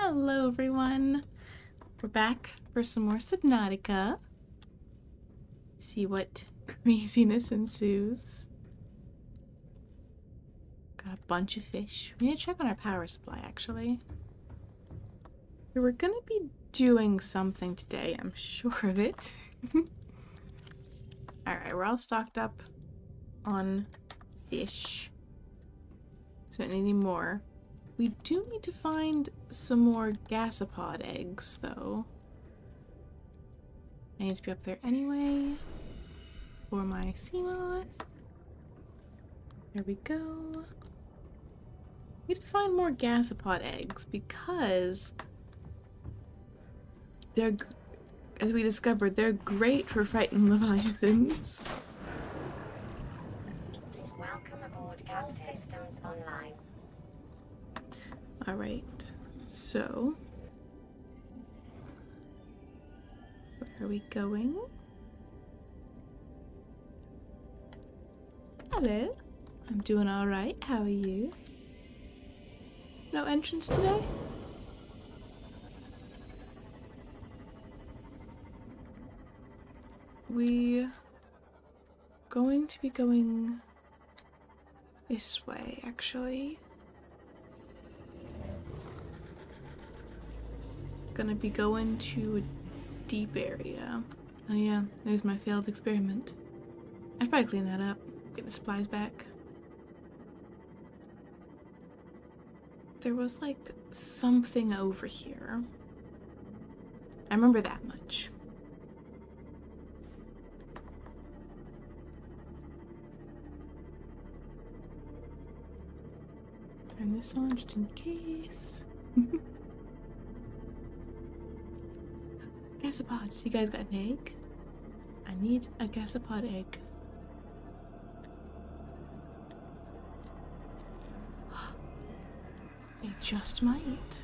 Hello everyone! We're back for some more Subnautica. See what craziness ensues. Got a bunch of fish. We need to check on our power supply actually. We're gonna be doing something today, I'm sure of it. Alright, we're all stocked up on fish. So we don't need any more. We do need to find some more gasopod eggs, though. I need to be up there anyway. For my sea moth. There we go. We need to find more gasopod eggs because they're, as we discovered, they're great for fighting leviathans. Welcome aboard Cap Systems Online. Alright, so where are we going? Hello, I'm doing alright. How are you? No entrance today? We going to be going this way, actually. Gonna be going to a deep area. Oh yeah, there's my failed experiment. I'd probably clean that up, get the supplies back. There was like something over here. I remember that much. Turn this on just in case. Gasopods, you guys got an egg? I need a gasopod egg. They just might.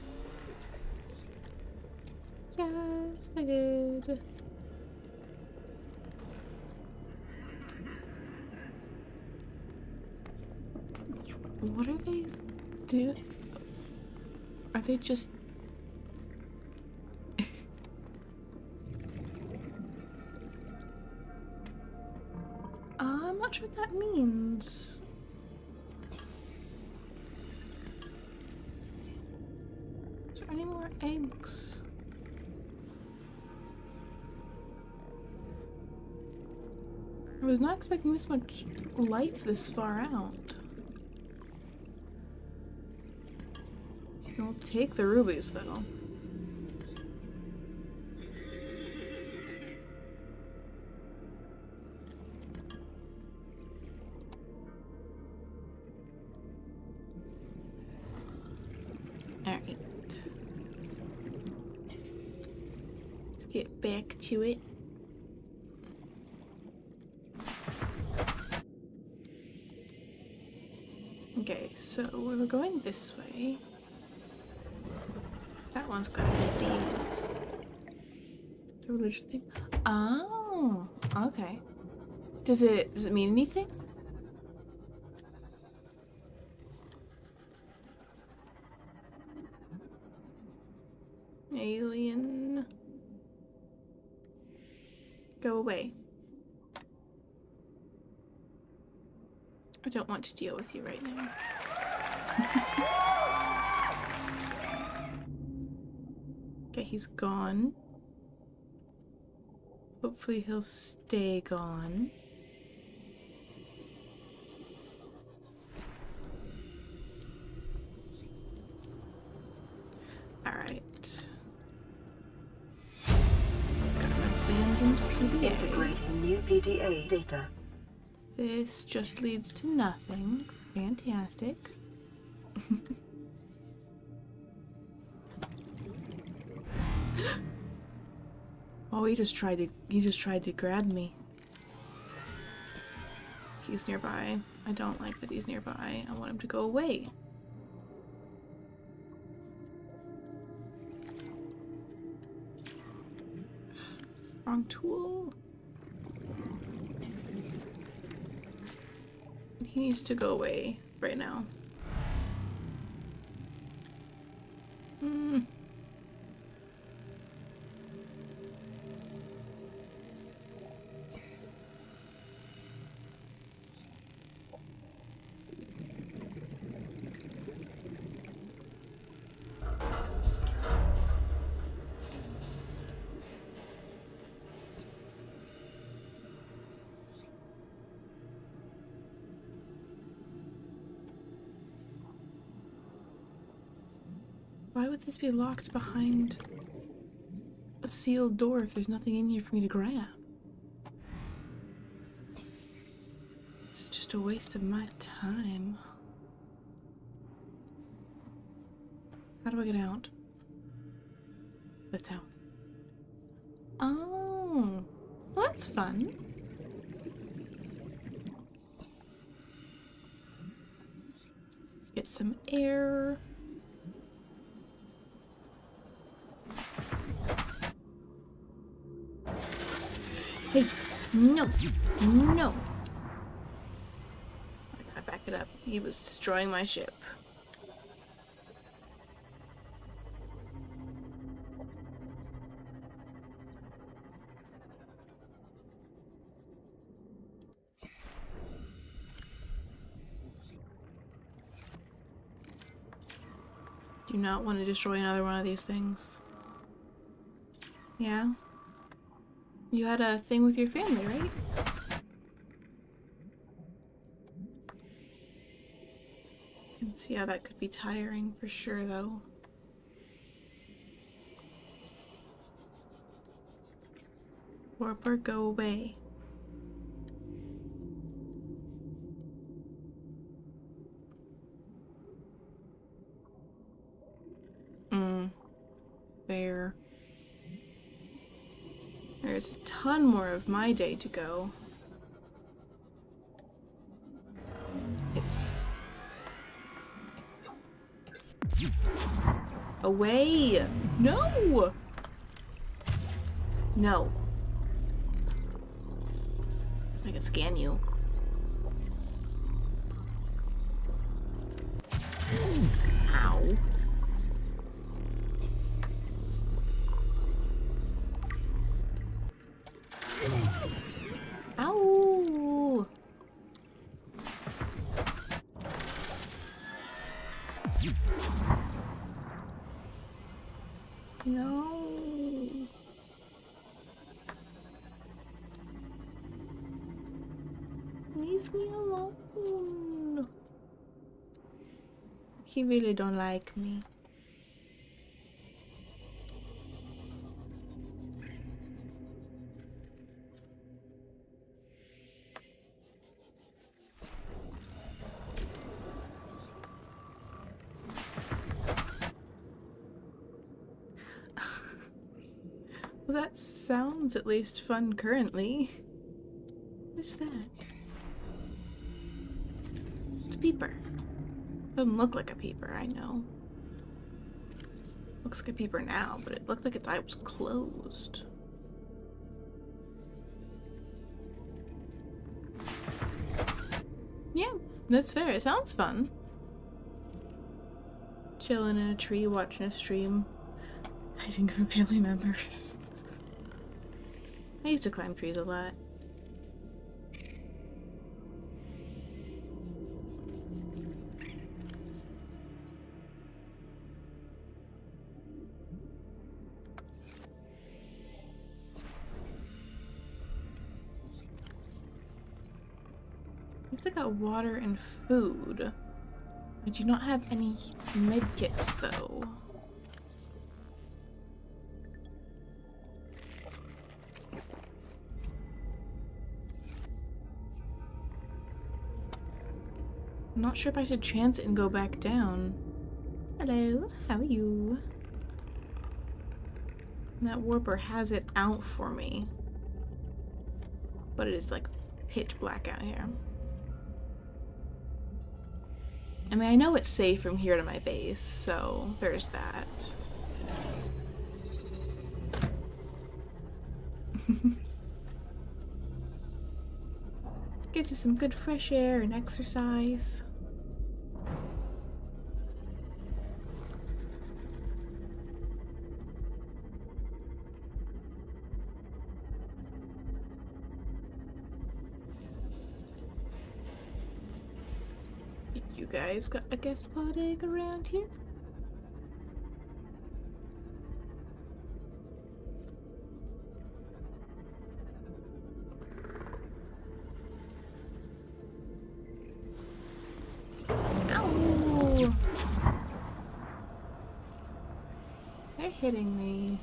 Yes, they're good. What are they doing? Are they just... I'm not sure what that means. Is there any more eggs? I was not expecting this much life this far out. I'll take the rubies though. Alright. Let's get back to it. Okay, so we were going this way. That one's got a disease. The religion thing. Oh, okay. Does it mean anything? Alien. Go away. I don't want to deal with you right now. Okay, he's gone. Hopefully he'll stay gone. Alright. Abandoned PDA. Integrating new PDA data. This just leads to nothing. Fantastic. Oh, he just tried to grab me. He's nearby. I don't like that he's nearby. I want him to go away. Wrong tool. He needs to go away right now. Why would this be locked behind a sealed door if there's nothing in here for me to grab? It's just a waste of my time. How do I get out? That's out. Oh, well, that's fun. Get some air. Hey, no, no. I gotta back it up. He was destroying my ship. Do you not want to destroy another one of these things? Yeah? You had a thing with your family, right? I can see how that could be tiring for sure, though. Warper, go away. Fair. There's a ton more of my day to go. It's... away! No! No. I can scan you. Ow. Ow! No. Leave me alone. He really don't like me. Well, that sounds at least fun currently. What is that? It's a peeper. Doesn't look like a peeper, I know. Looks like a peeper now, but it looked like its eye was closed. Yeah, that's fair. It sounds fun. Chilling in a tree, watching a stream, hiding from family members. I used to climb trees a lot. At least I got water and food. I do not have any med kits though. I'm not sure if I should chance it and go back down. Hello, how are you? And that warper has it out for me. But it is like pitch black out here. I mean, I know it's safe from here to my base, so there's that. Get you some good fresh air and exercise. You guys got a guest spot egg around here? Ow! They're hitting me.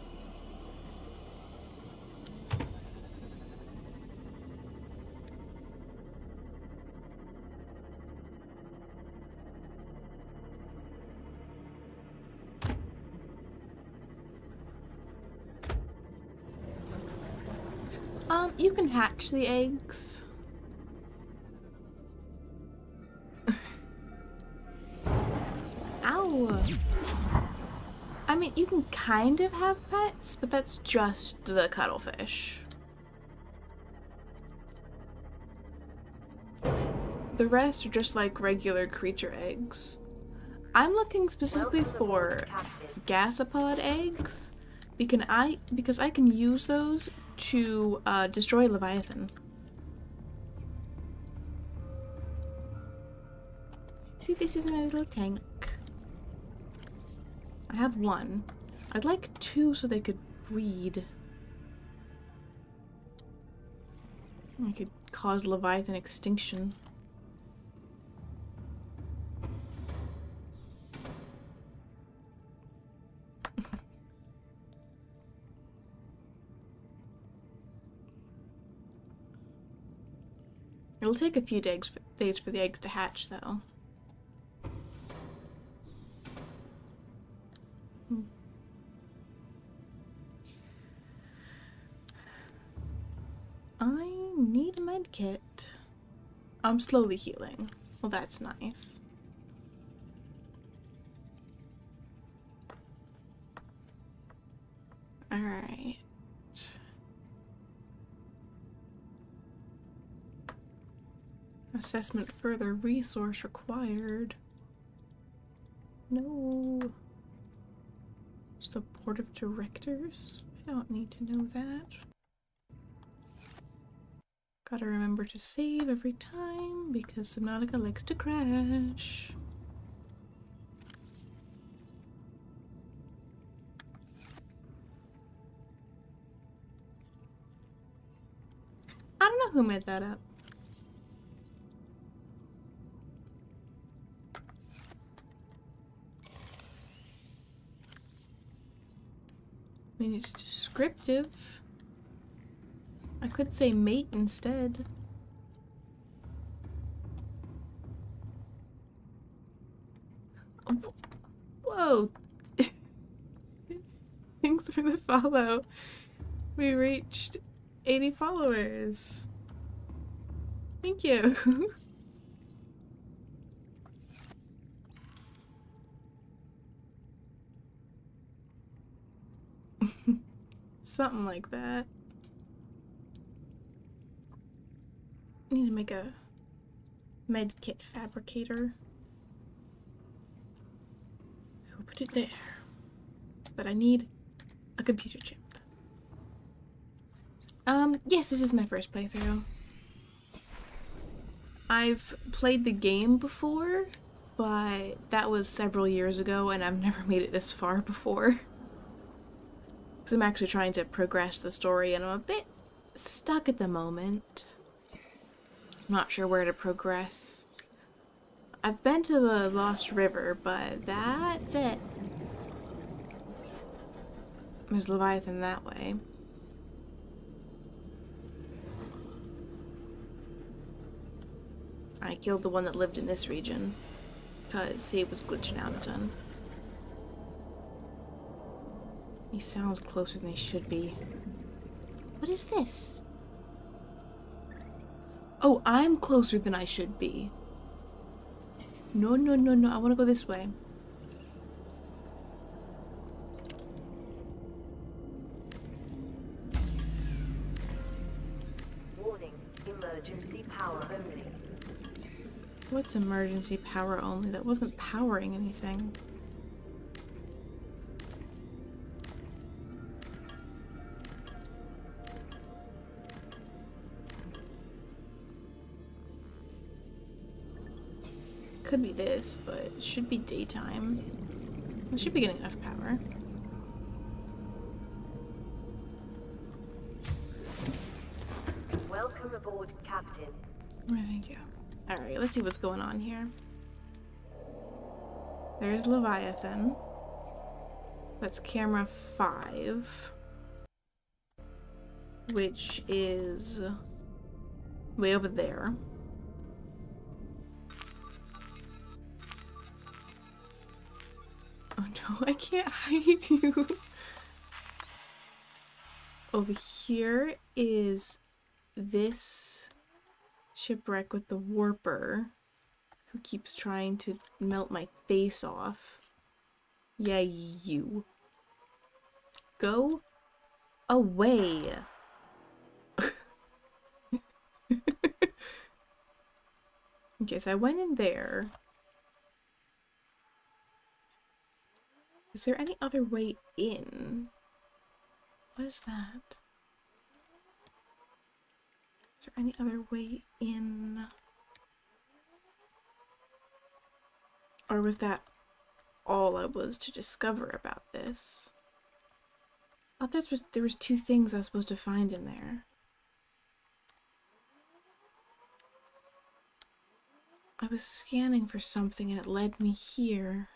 You can hatch the eggs. Ow! I mean, you can kind of have pets, but that's just the cuttlefish. The rest are just like regular creature eggs. I'm looking specifically for gasopod eggs because I can use those to destroy Leviathan. See, this is my little tank. I have one. I'd like two so they could breed. I could cause Leviathan extinction. It'll take a few days for the eggs to hatch, though. I need a med kit. I'm slowly healing. Well, that's nice. Alright. Assessment further resource required. No. It's the board of directors? I don't need to know that. Gotta remember to save every time because Subnautica likes to crash. I don't know who made that up. I mean, it's descriptive. I could say mate instead. Whoa! Thanks for the follow. We reached 80 followers. Thank you. Something like that. I need to make a med kit fabricator. We'll put it there. But I need a computer chip. Yes, this is my first playthrough. I've played the game before, but that was several years ago and I've never made it this far before. Because I'm actually trying to progress the story and I'm a bit stuck at the moment. I'm not sure where to progress. I've been to the Lost River, but that's it. There's Leviathan that way. I killed the one that lived in this region, because he was glitching out a ton. He sounds closer than he should be. What is this? Oh, I'm closer than I should be. No, no, no, no. I want to go this way. Warning, emergency power only. What's emergency power only? That wasn't powering anything. Could be this, but it should be daytime. It should be getting enough power. Welcome aboard, Captain. Thank you. Alright, let's see what's going on here. There's Leviathan. That's camera 5. Which is way over there. Oh no, I can't hide you. Over here is this shipwreck with the warper who keeps trying to melt my face off. Yeah, you. Go away. Okay, so I went in there. Is there any other way in? What is that? Is there any other way in? Or was that all I was to discover about this? I thought there was 2 things I was supposed to find in there. I was scanning for something and it led me here.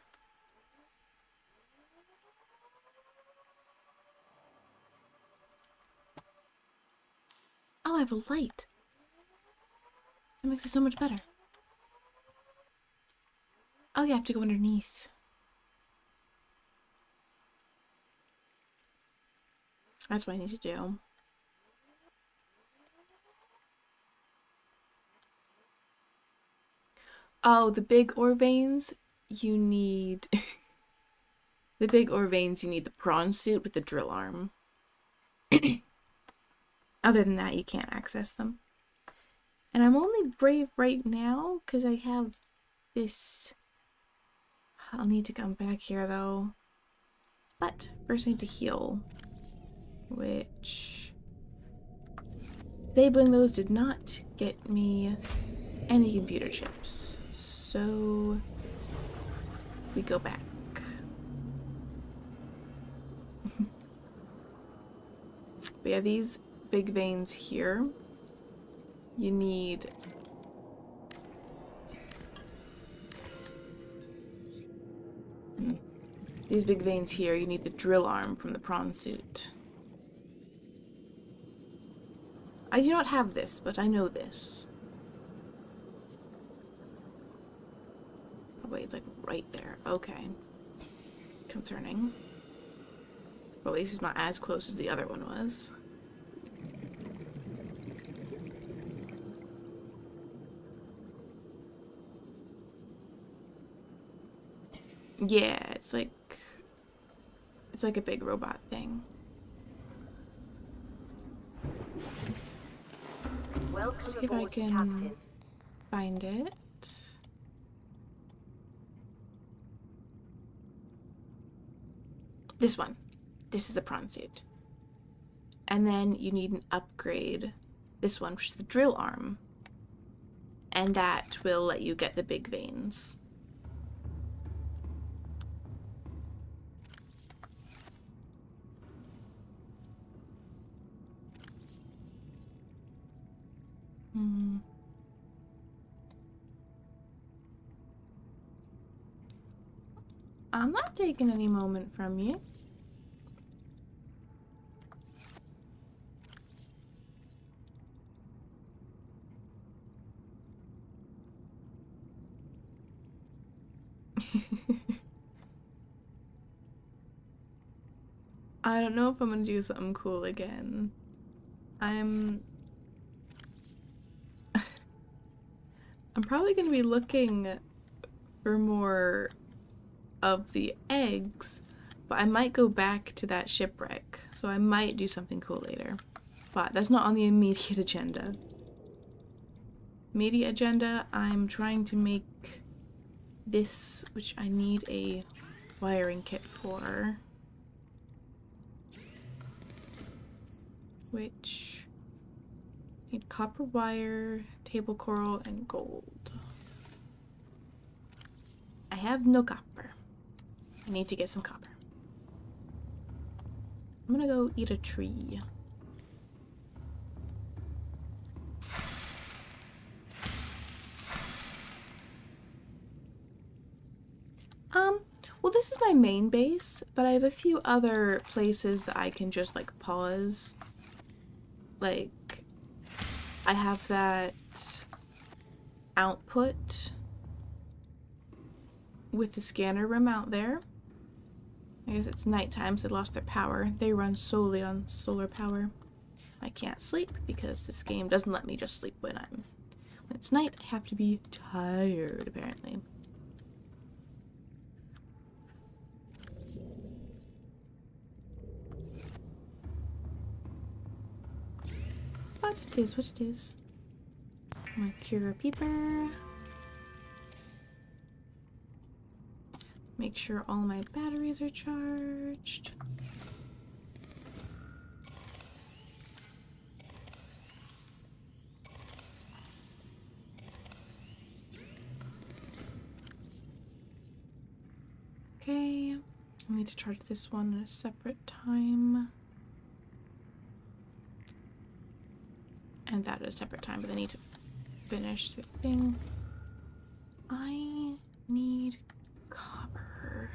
Oh, I have a light. That makes it so much better. Oh yeah, I have to go underneath. That's what I need to do. Oh, the big ore veins, you need... the big ore veins, you need the prawn suit with the drill arm. Other than that, you can't access them. And I'm only brave right now because I have this... I'll need to come back here though. But first I need to heal. Which... Disabling those did not get me any computer chips. So... we go back. But yeah, these big veins here, you need... These big veins here, you need the drill arm from the prawn suit. I do not have this, but I know this. Oh wait, it's like right there. Okay. Concerning. Well, at least it's not as close as the other one was. Yeah, it's like a big robot thing. Welcome See if I aboard, can Captain. find it. This one. This is the prawn suit. And then you need an upgrade. This one, which is the drill arm. And that will let you get the big veins. I'm not taking any moment from you. I don't know if I'm gonna do something cool again. I'm probably gonna be looking for more of the eggs, but I might go back to that shipwreck, so I might do something cool later. But that's not on the immediate agenda. Immediate agenda, I'm trying to make this, which I need a wiring kit for. Which need copper wire, table coral, and gold. I have no copper. I need to get some copper. I'm gonna go eat a tree. Well, this is my my main base, but I have a few other places that I can just like pause. Like, I have that output with the scanner room out there. I guess it's nighttime, so they lost their power. They run solely on solar power. I can't sleep because this game doesn't let me just sleep when it's night. I have to be tired, apparently. What it is, what it is. My Cura Peeper. Make sure all my batteries are charged. Okay, I need to charge this one at a separate time. And that at a separate time, but I need to finish the thing. I need copper.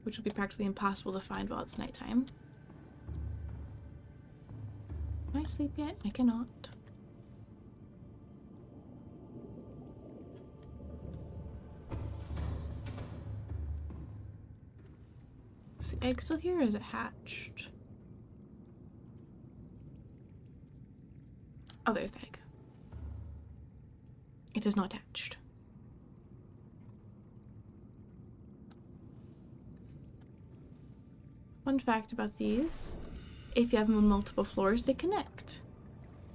Which will be practically impossible to find while it's nighttime. Can I sleep yet? I cannot. Is the egg still here or is it hatched? Oh, there's the egg. It is not hatched. Fun fact about these, if you have them on multiple floors, they connect.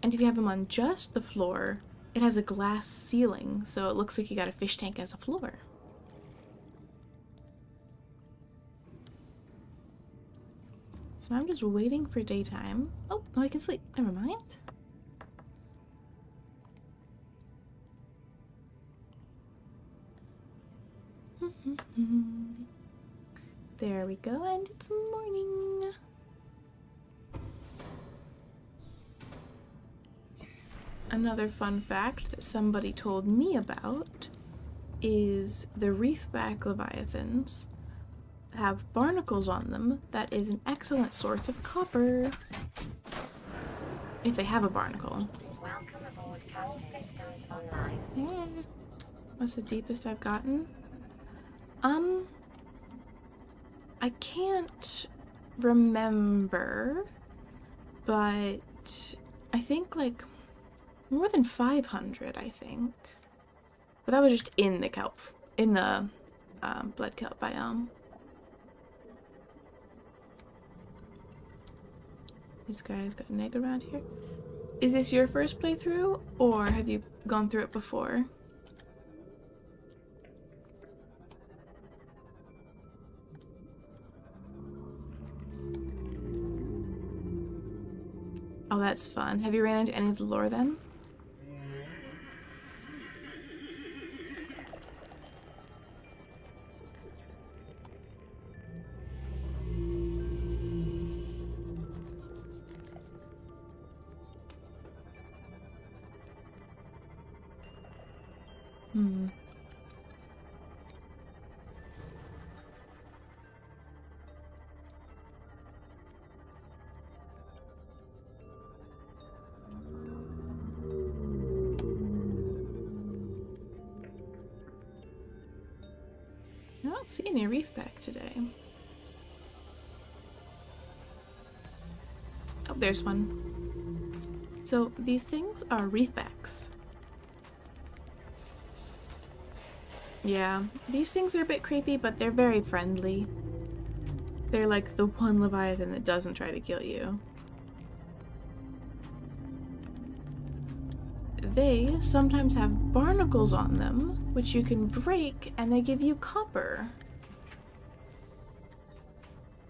And if you have them on just the floor, it has a glass ceiling, so it looks like you got a fish tank as a floor. So I'm just waiting for daytime. Oh, no, I can sleep. Never mind. There we go, and it's morning. Another fun fact that somebody told me about is the reefback leviathans have barnacles on them. That is an excellent source of copper. If they have a barnacle. Welcome aboard Cal Systems Online. Yeah. What's the deepest I've gotten? I can't remember, but I think like more than 500, I think. But that was just in the kelp, in the blood kelp biome. These guys got an egg around here. Is this your first playthrough, or have you gone through it before? Oh, that's fun. Have you ran into any of the lore then? I don't see any reefback today. Oh, there's one. So these things are reefbacks. Yeah, these things are a bit creepy, but they're very friendly. They're like the one leviathan that doesn't try to kill you. They sometimes have barnacles on them, which you can break, and they give you copper.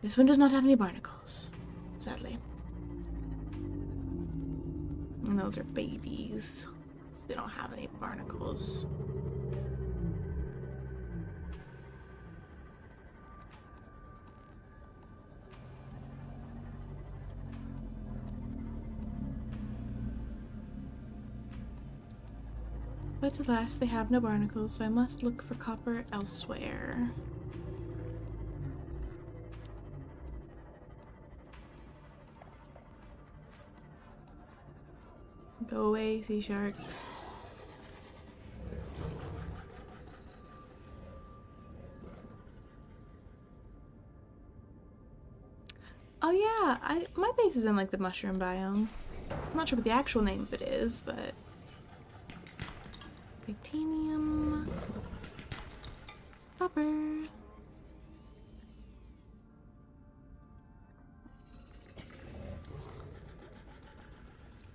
This one does not have any barnacles, sadly. And those are babies. They don't have any barnacles. But alas, they have no barnacles, so I must look for copper elsewhere. Go away, sea shark. Oh yeah, my base is in like the mushroom biome. I'm not sure what the actual name of it is, but titanium, copper.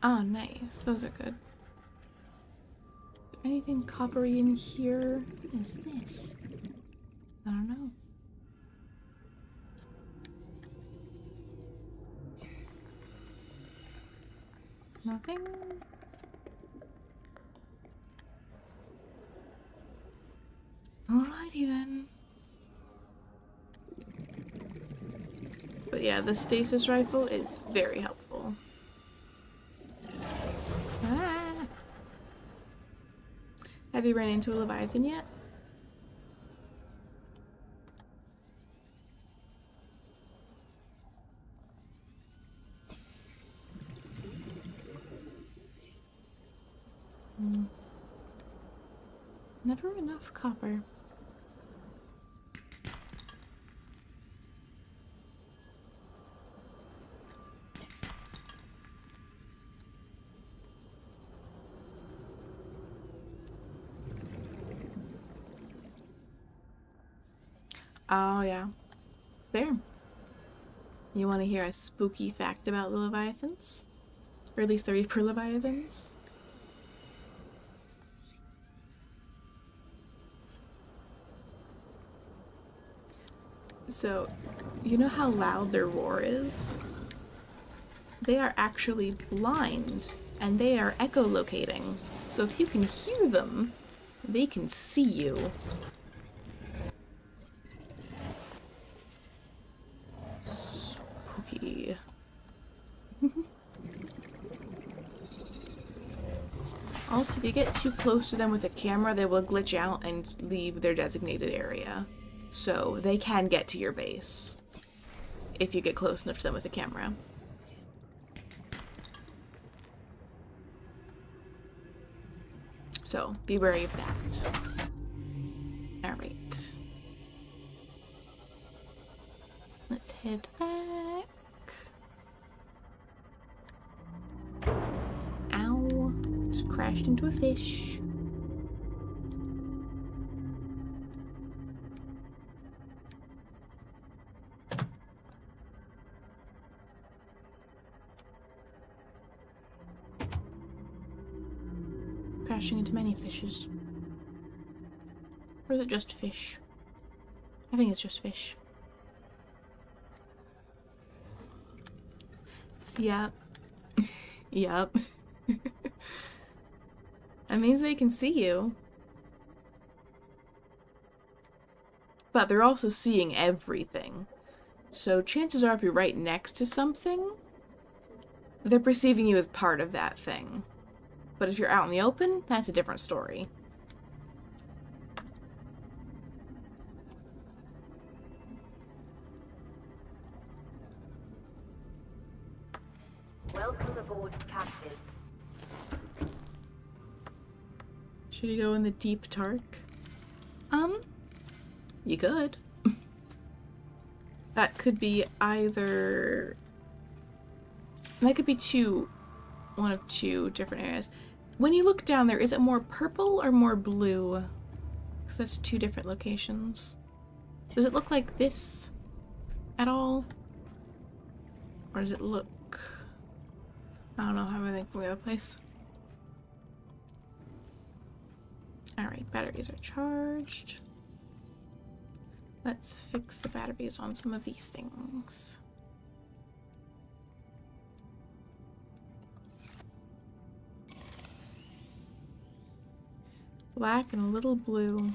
Ah, nice. Those are good. Is there anything coppery in here? What is this? I don't know. Nothing? Alrighty then. But yeah, the stasis rifle is very helpful. Ah. Have you ran into a Leviathan yet? Never enough copper. Oh yeah. Fair. You want to hear a spooky fact about the Leviathans? Or at least the Reaper Leviathans? So, you know how loud their roar is? They are actually blind, and they are echolocating. So if you can hear them, they can see you. Spooky. Also, if you get too close to them with a camera, they will glitch out and leave their designated area. So they can get to your base if you get close enough to them with a camera. So be wary of that. Alright. Let's head back. Ow. Just crashed into a fish. Crashing into many fishes. Or is it just fish? I think it's just fish. Yep. Yep. That means they can see you. But they're also seeing everything. So chances are if you're right next to something, they're perceiving you as part of that thing. But if you're out in the open, that's a different story. Welcome aboard, Captain. Should you go in the deep dark? You could. That could be either... That could be one of two different areas. When you look down there, is it more purple or more blue? Because that's two different locations. Does it look like this at all? Or does it look... I don't know how I think from the other place. Alright, batteries are charged. Let's fix the batteries on some of these things. Black and a little blue.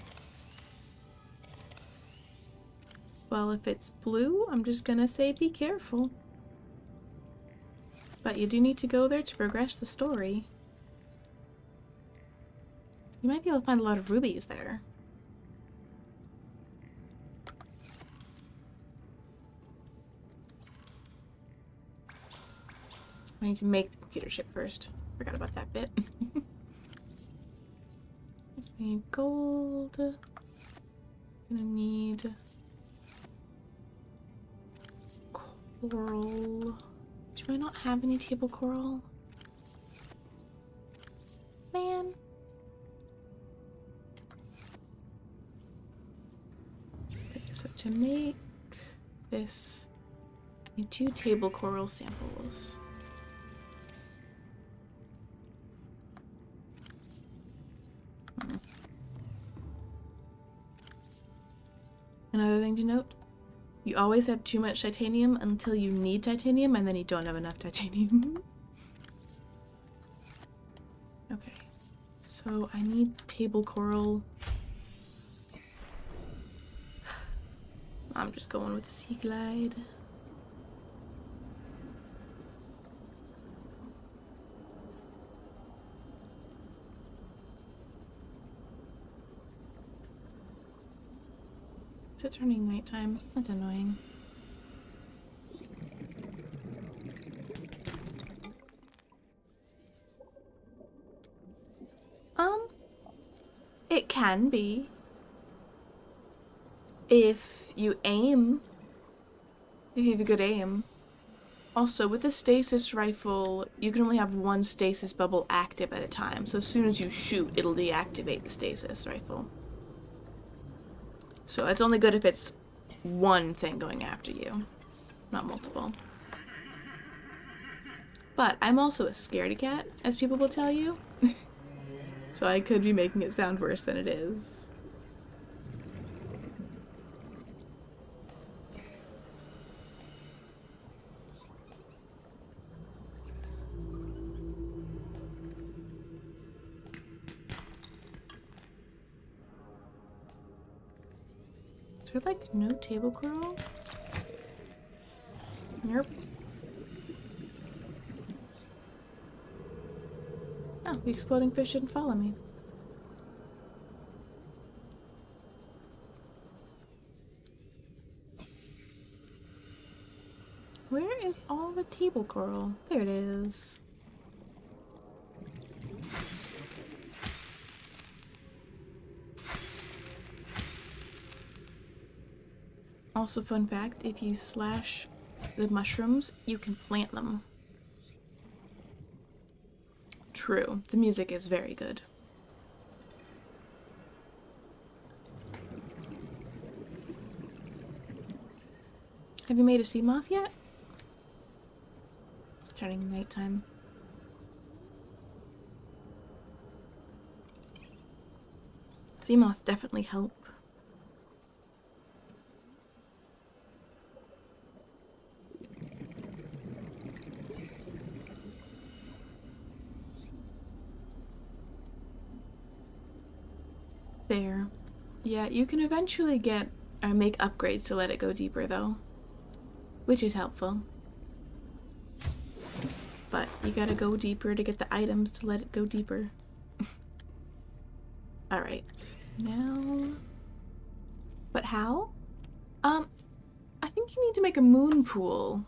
Well, if it's blue, I'm just gonna say be careful. But you do need to go there to progress the story. You might be able to find a lot of rubies there. I need to make the computer chip first. Forgot about that bit. Just need gold. Gonna need coral. Do I not have any table coral? Man. Okay, so to make this, I need 2 table coral samples. Another thing to note, you always have too much titanium until you need titanium, and then you don't have enough titanium. Okay, so I need table coral. I'm just going with the sea glide. Is it turning nighttime? That's annoying. It can be. If you aim. If you have a good aim. Also, with the stasis rifle, you can only have 1 stasis bubble active at a time. So as soon as you shoot, it'll deactivate the stasis rifle. So it's only good if it's 1 thing going after you, not multiple. But I'm also a scaredy cat, as people will tell you. So I could be making it sound worse than it is. Is there like no table coral? Nope. Oh, the exploding fish didn't follow me. Where is all the table coral? There it is. Also, fun fact, if you slash the mushrooms, you can plant them. True, the music is very good. Have you made a sea moth yet? It's turning nighttime. Sea moth definitely help. There. Yeah, you can eventually get or make upgrades to let it go deeper though, which is helpful. But you gotta go deeper to get the items to let it go deeper. Alright, now... But how? I think you need to make a moon pool.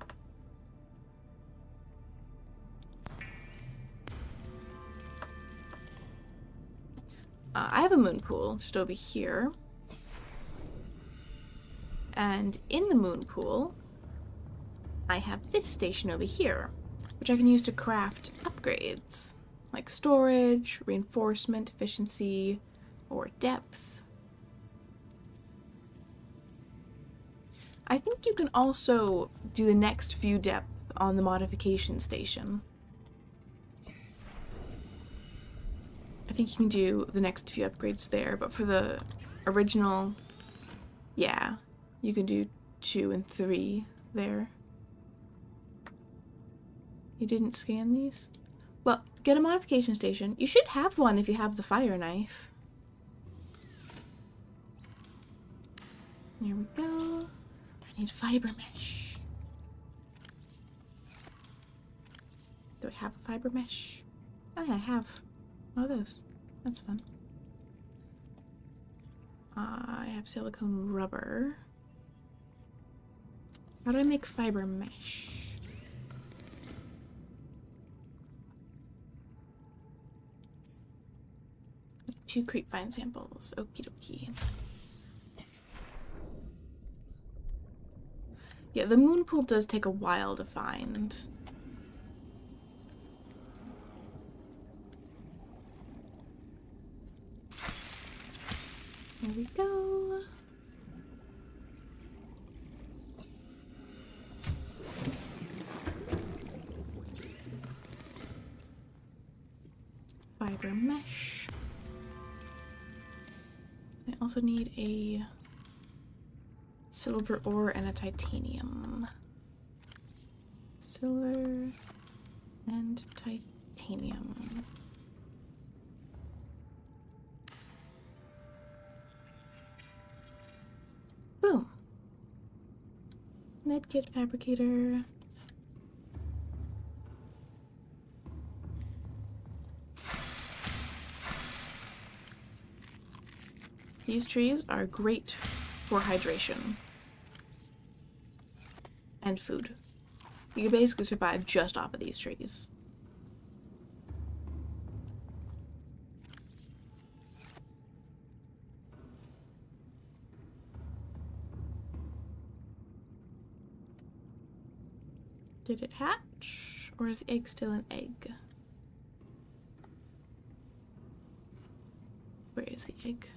I have a moon pool just over here. And in the moon pool, I have this station over here, which I can use to craft upgrades, like storage, reinforcement, efficiency, or depth. I think you can also do the next few depth on the modification station. I think you can do the next few upgrades there, but for the original, yeah, you can do 2 and 3 there. You didn't scan these? Well, get a modification station. You should have one if you have the fire knife. There we go. I need fiber mesh. Do I have a fiber mesh? Oh yeah, I have one of those. That's fun. I have silicone rubber. How do I make fiber mesh? Two creepvine samples. Okie dokie. Yeah, the moon pool does take a while to find. There we go. Fiber mesh. I also need a silver ore and a titanium. Silver and titanium. Boom. Medkit fabricator. These trees are great for hydration and food. You can basically survive just off of these trees. Did it hatch? Or is the egg still an egg? Where is the egg?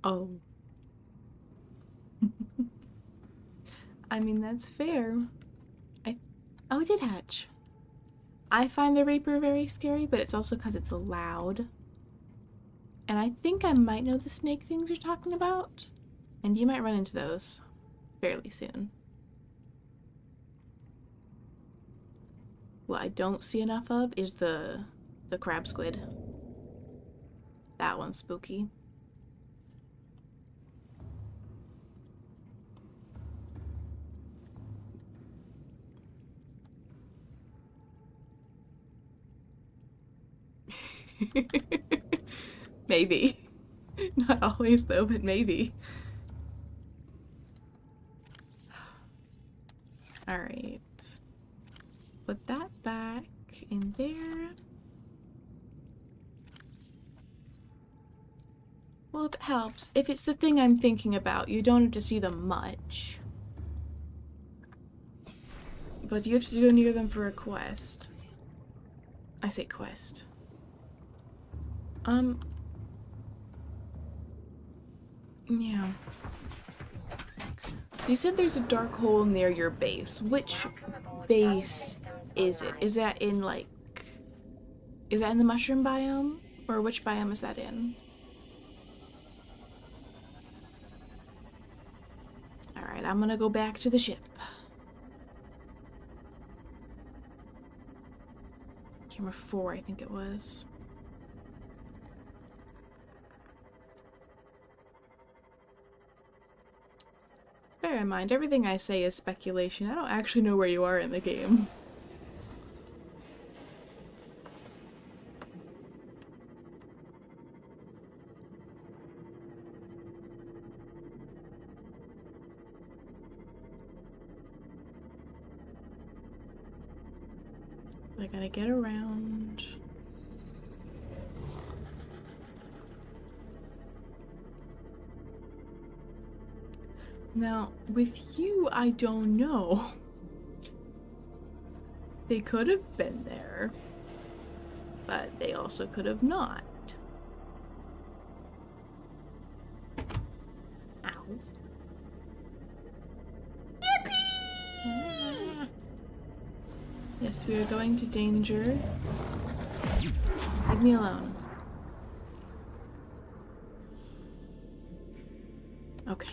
Oh. I mean, that's fair. Oh, it did hatch. I find the Reaper very scary, but it's also because it's loud. And I think I might know the snake things you're talking about. And you might run into those fairly soon. What I don't see enough of is the crab squid. That one's spooky. Maybe. Not always though, but maybe. Alright. Put that back in there. Well, if it helps. If it's the thing I'm thinking about, you don't have to see them much. But you have to go near them for a quest. I say quest. Yeah. So you said there's a dark hole near your base. Which base is it? Is that in, like... Is that in the mushroom biome? Or which biome is that in? Alright, I'm gonna go back to the ship. Camera 4, I think it was. Bear in mind, everything I say is speculation. I don't actually know where you are in the game. I gotta get around. Now, with you, I don't know. They could have been there, but they also could have not. Ow. Yippee! Yes, we are going to danger. Leave me alone. Okay.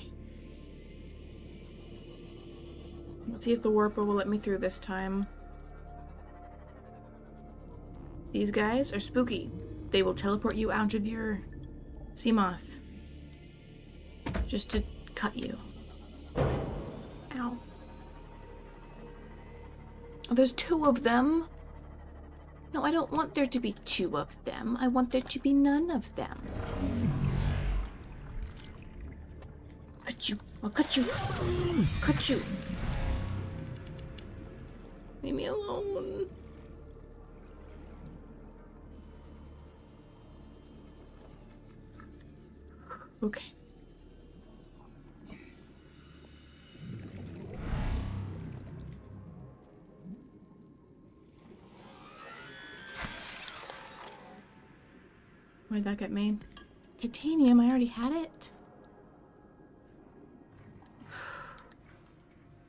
Let's see if the warper will let me through this time. These guys are spooky. They will teleport you out of your sea moth. Just to cut you. Ow. Oh, there's two of them. No, I don't want there to be 2 of them. I want there to be none of them. Cut you. I'll cut you. Cut you. Leave me alone. Okay. Where'd that get me? Titanium, I already had it.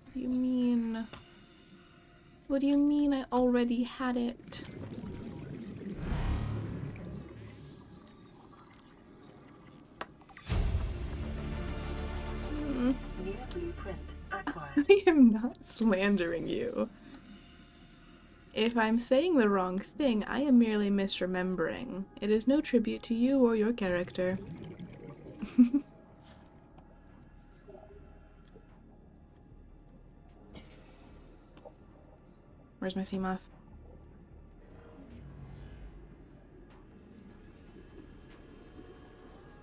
What do you mean? What do you mean I already had it? New blueprint acquired. I am not slandering you. If I'm saying the wrong thing, I am merely misremembering. It is no tribute to you or your character. Where's my sea moth?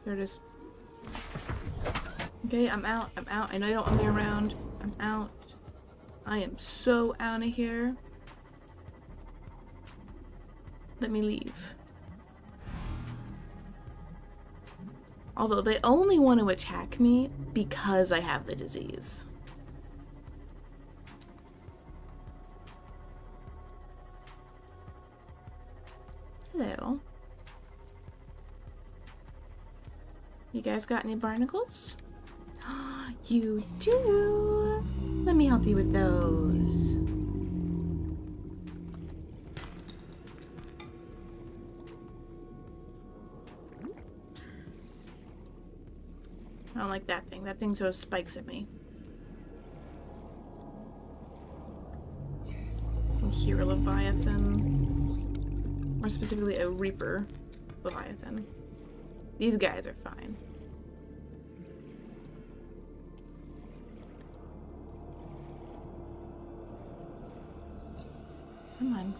There it is. Okay, I'm out. I'm out. I know you don't want me around. I'm out. I am so out of here. Let me leave. Although they only want to attack me because I have the disease. Hello. You guys got any barnacles? You do! Let me help you with those. I don't like that thing. That thing throws spikes at me. I can hear a Leviathan. More specifically, a Reaper Leviathan. These guys are fine. Come on.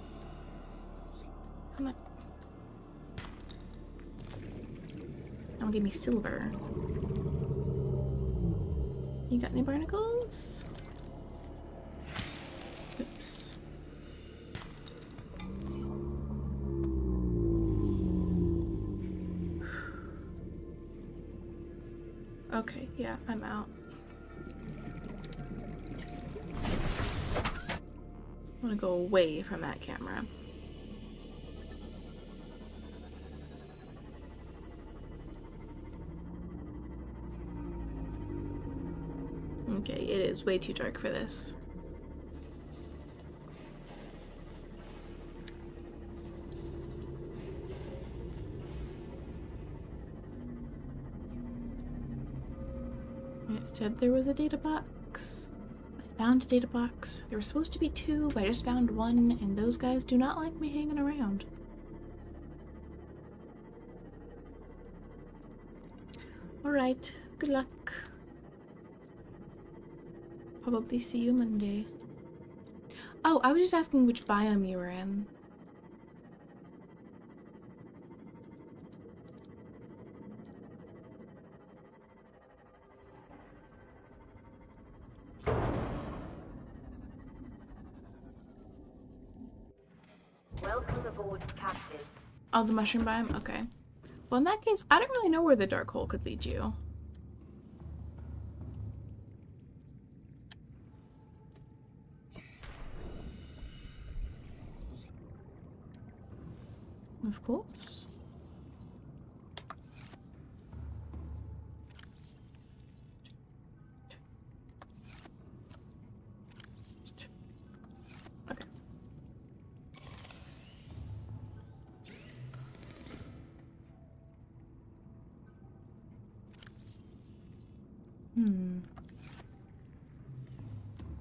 Come on. Don't give me silver. You got any barnacles? Oops. Okay, yeah, I'm out. I want to go away from that camera. Okay, it is way too dark for this. It said there was a data box. I found a data box. There were supposed to be 2, but I just found 1, and those guys do not like me hanging around. Alright, good luck. Probably see you Monday. Oh, I was just asking which biome you were in. Welcome aboard, Captain. Oh, the mushroom biome? Okay. Well, in that case, I don't really know where the dark hole could lead you. Of course. Okay.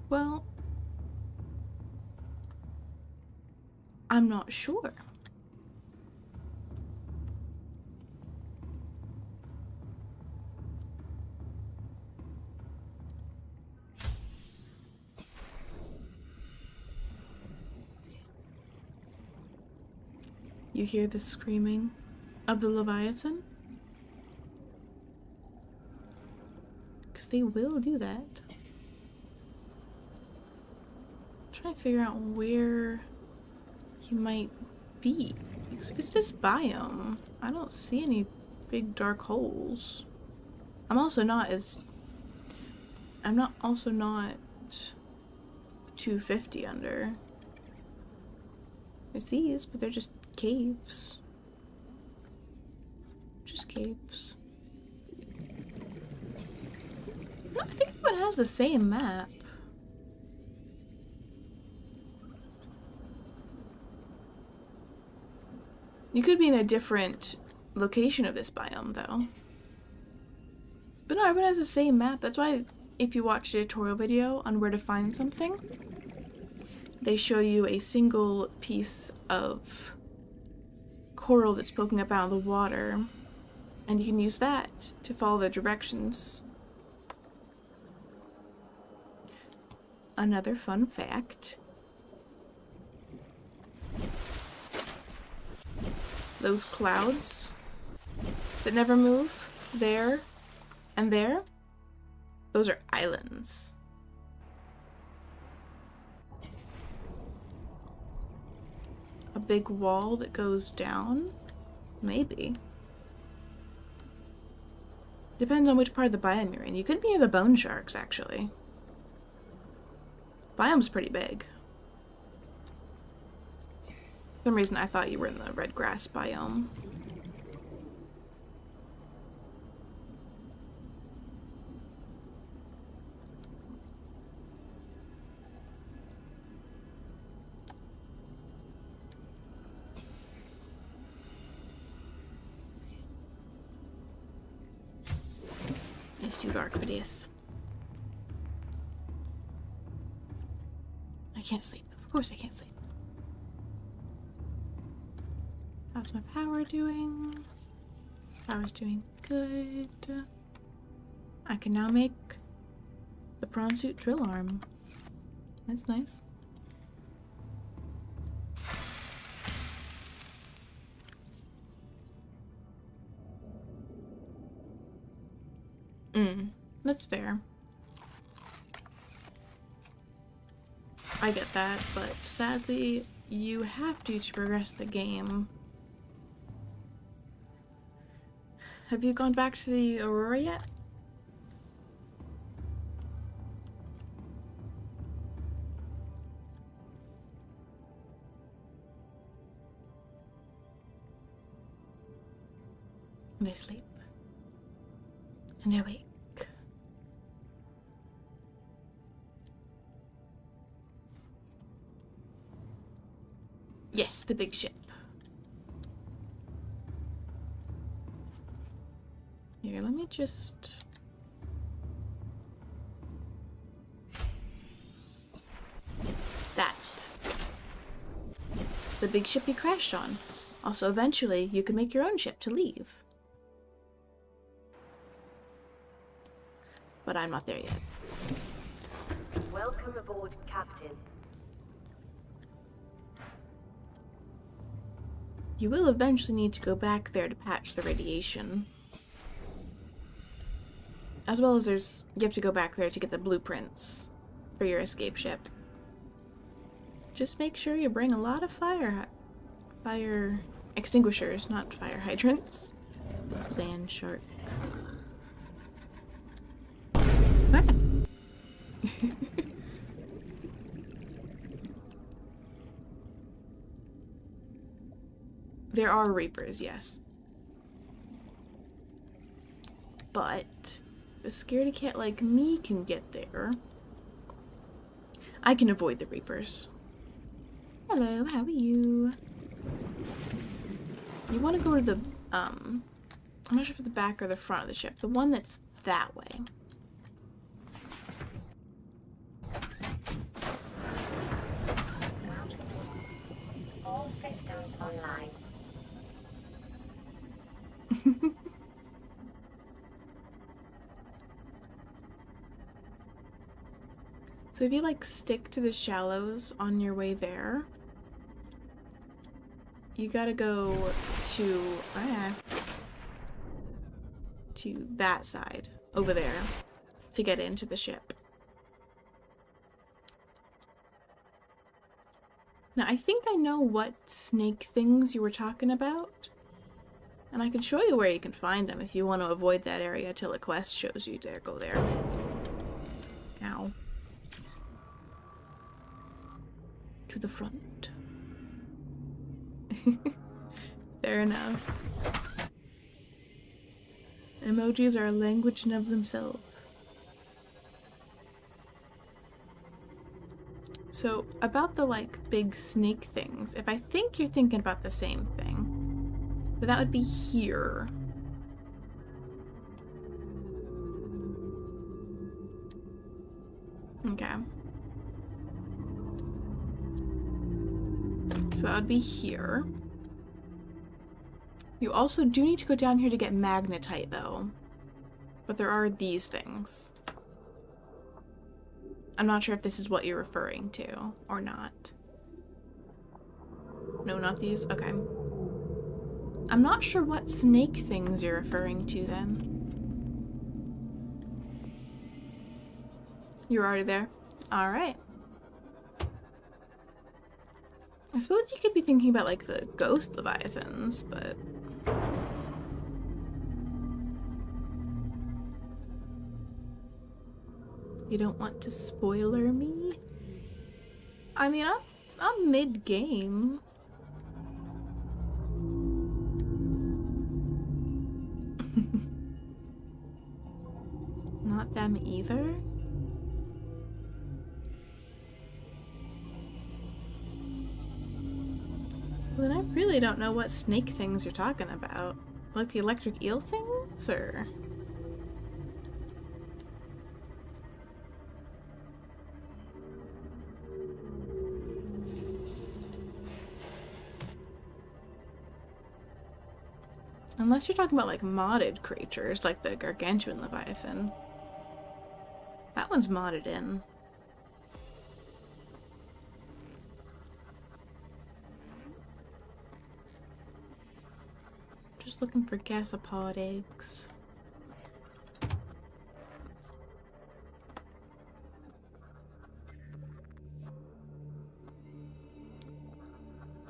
Well, I'm not sure. you hear the screaming of the Leviathan. Because they will do that. Try to figure out where you might be. Because if it's this biome, I don't see any big dark holes. I'm not also not 250 under. There's these, but they're just caves. Just caves. No, I think it has the same map. You could be in a different location of this biome, though. But no, everyone has the same map. That's why if you watch a tutorial video on where to find something, they show you a single piece of coral that's poking up out of the water, and you can use that to follow the directions. Another fun fact. Those clouds that never move, there and there, those are islands. A big wall that goes down? Maybe. Depends on which part of the biome you're in. You could be near the bone sharks, actually. Biome's pretty big. For some reason I thought you were in the red grass biome. It's too dark for this. I can't sleep. Of course I can't sleep. How's my power doing? Power's doing good. I can now make the prawn suit drill arm. That's nice. That's fair. I get that, but sadly, you have to progress the game. Have you gone back to the Aurora yet? And I sleep. And I wake. Yes, the big ship. Here, let me just... That. The big ship you crashed on. Also, eventually, you can make your own ship to leave. But I'm not there yet. Welcome aboard, Captain. You will eventually need to go back there to patch the radiation. As well as you have to go back there to get the blueprints for your escape ship. Just make sure you bring a lot of fire extinguishers, not fire hydrants. Sand shark. Ah. There are reapers, yes. But a scaredy cat like me can get there. I can avoid the reapers. Hello, how are you? You want to go to the, I'm not sure if it's the back or the front of the ship. The one that's that way. All systems online. So if you like stick to the shallows on your way there, you gotta go to that side over there to get into the ship. Now, I think I know what snake things you were talking about. And I can show you where you can find them if you want to avoid that area till a quest shows you to go there. Ow. To the front. Fair enough. Emojis are a language in of themselves. So, about the, like, big snake things, if I think you're thinking about the same thing, then that would be here. Okay. So that would be here. You also do need to go down here to get magnetite, though. But there are these things. I'm not sure if this is what you're referring to or not. No, not these? Okay. I'm not sure what snake things you're referring to then. You're already there? Alright. I suppose you could be thinking about, like, the ghost leviathans, but... You don't want to spoiler me? I mean, I'm mid-game. Not them either? Well, then I really don't know what snake things you're talking about. Like the electric eel things, or...? Unless you're talking about, like, modded creatures, like the gargantuan leviathan. That one's modded in. Just looking for gasopod eggs.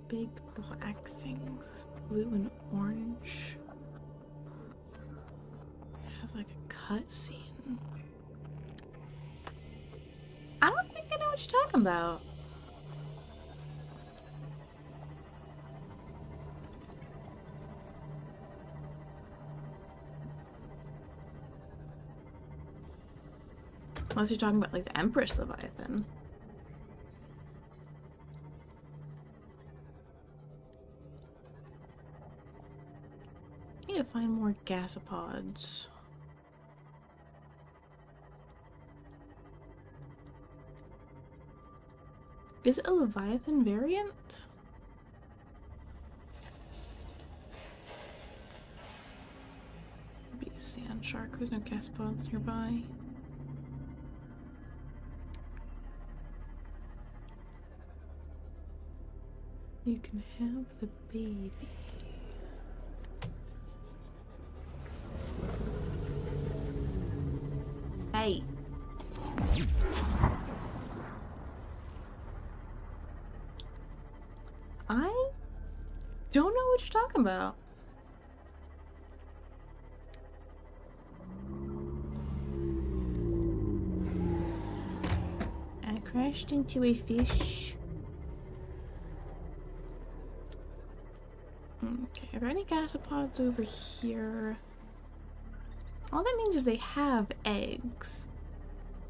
Big black things. Blue and orange. It has like a cutscene. I don't think I know what you're talking about. Unless you're talking about like the Empress Leviathan. I need to find more gasopods. Is it a Leviathan variant? Maybe a sand shark. There's no gasopods nearby. You can have the baby. Hey. I don't know what you're talking about. I crashed into a fish. Okay, are there any gasopods over here? All that means is they have eggs.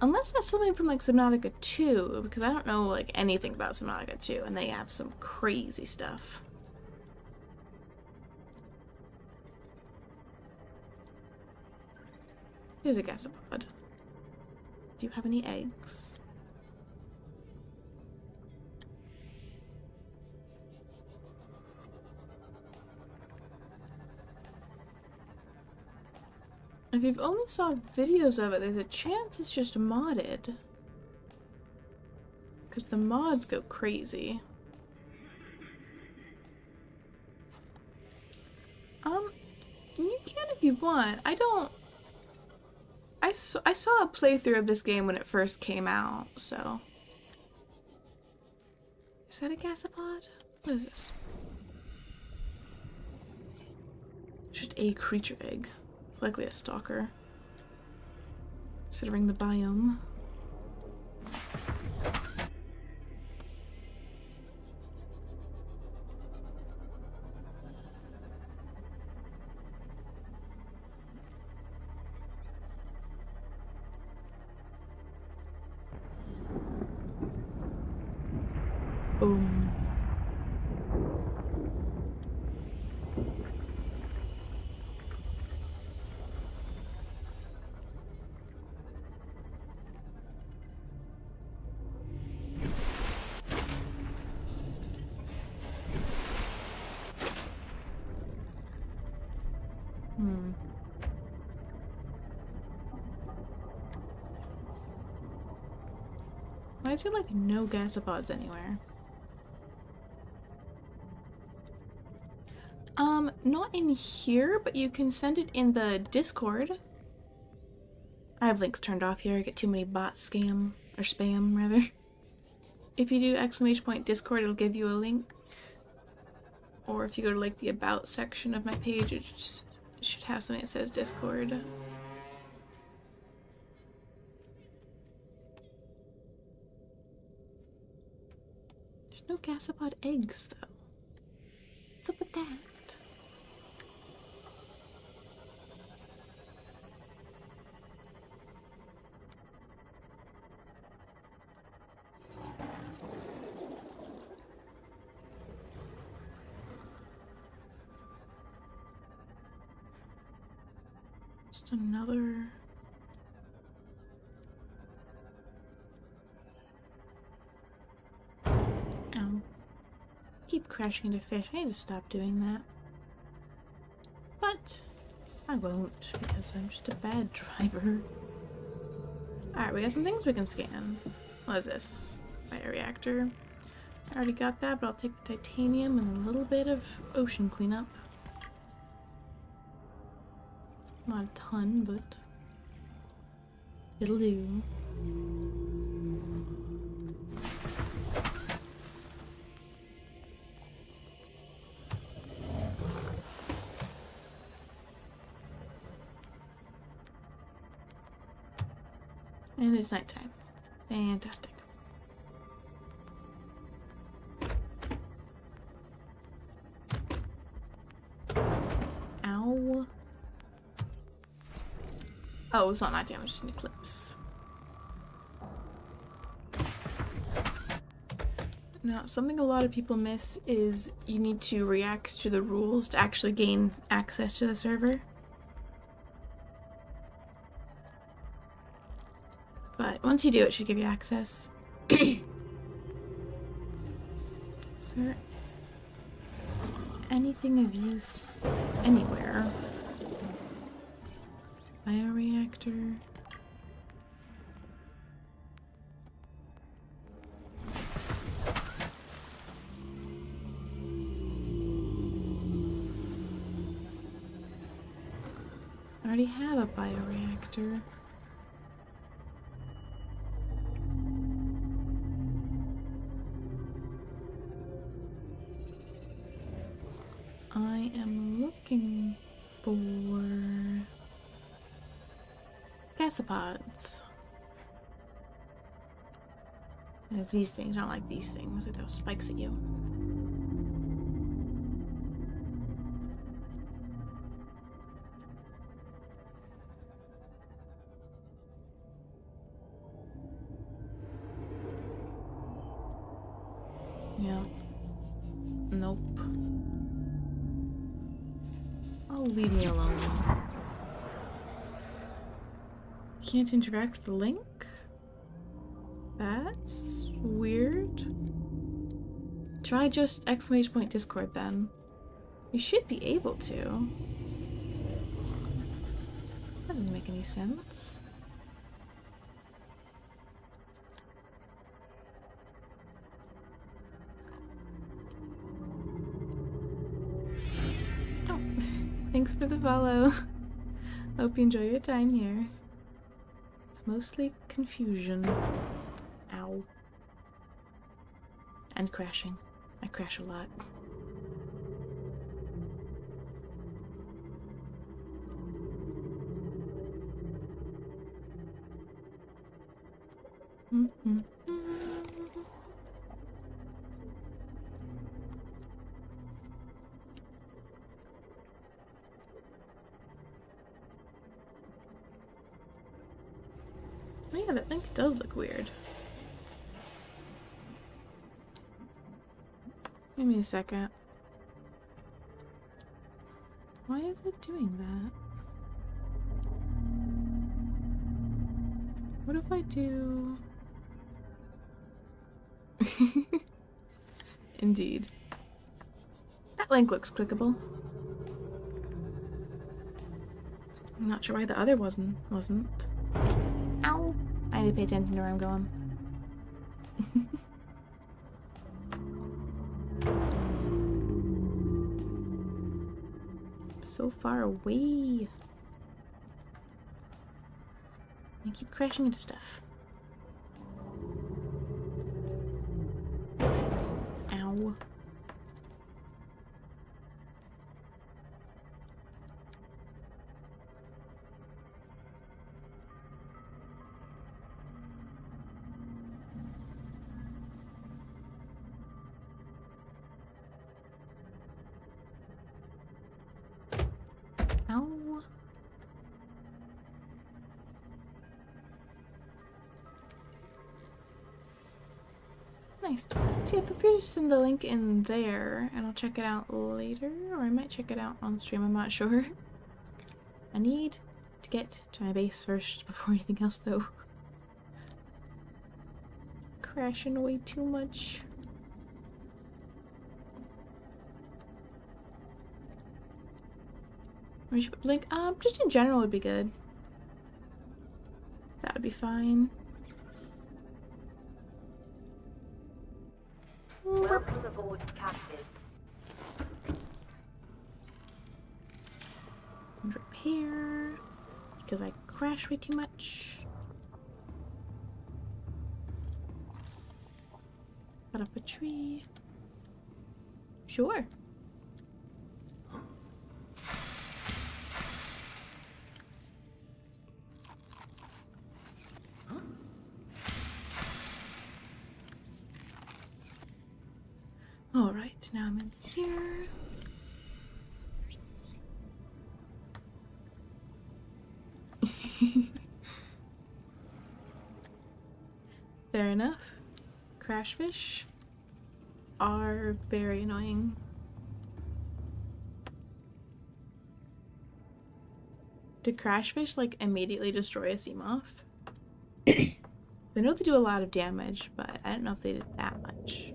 Unless that's something from like Subnautica 2, because I don't know like anything about Subnautica 2, and they have some crazy stuff. Here's a gasopod. Do you have any eggs? If you've only saw videos of it, there's a chance it's just modded. Because the mods go crazy. what? I saw a playthrough of this game when it first came out, so. Is that a gasopod? What is this? Just a creature egg. It's likely a stalker. Considering the biome. Boom. Why is there like no gasopods anywhere? Not in here, but you can send it in the Discord. I have links turned off here. I get too many bot scam, or spam rather. If you do ! Discord, it'll give you a link. Or if you go to like the about section of my page, it should have something that says Discord. There's no gasopod eggs though. What's up with that? Just another. Ow. Keep crashing into fish. I need to stop doing that. But I won't because I'm just a bad driver. Alright, we got some things we can scan. What is this? Bioreactor. I already got that, but I'll take the titanium and a little bit of ocean cleanup. Not a ton, but it'll do. And it's nighttime. Fantastic. Ow. Oh, it's not nighttime, it's just an eclipse. Now, something a lot of people miss is you need to react to the rules to actually gain access to the server. But once you do, it should give you access. Is there anything of use anywhere? Bioreactor. I already have a bioreactor. I am looking for gasopods. There's these things. I don't like these things. Like those spikes at you. Yeah. Nope. Oh, leave me alone. Can't interact with the link? That's weird. Try just Discord then. You should be able to. That doesn't make any sense. Oh, thanks for the follow. Hope you enjoy your time here. It's mostly confusion. Ow. And crashing. I crash a lot. Oh yeah, that link does look weird. Give me a second. Why is it doing that? What if I do... Indeed. That link looks clickable. I'm not sure why the other wasn't. Ow! I need to pay attention to where I'm going. So far away. I keep crashing into stuff. Ow. Ow. Nice. See, feel free to send the link in there, and I'll check it out later, or I might check it out on stream, I'm not sure. I need to get to my base first before anything else, though. Crashing away too much. We should link. Just in general would be good. That would be fine. Welcome aboard, Captain. And repair because I crash way too much. Cut up a tree. Sure. Alright, now I'm in here. Fair enough. Crashfish are very annoying. Did crashfish like immediately destroy a sea moth? I know they do a lot of damage, but I don't know if they did that much.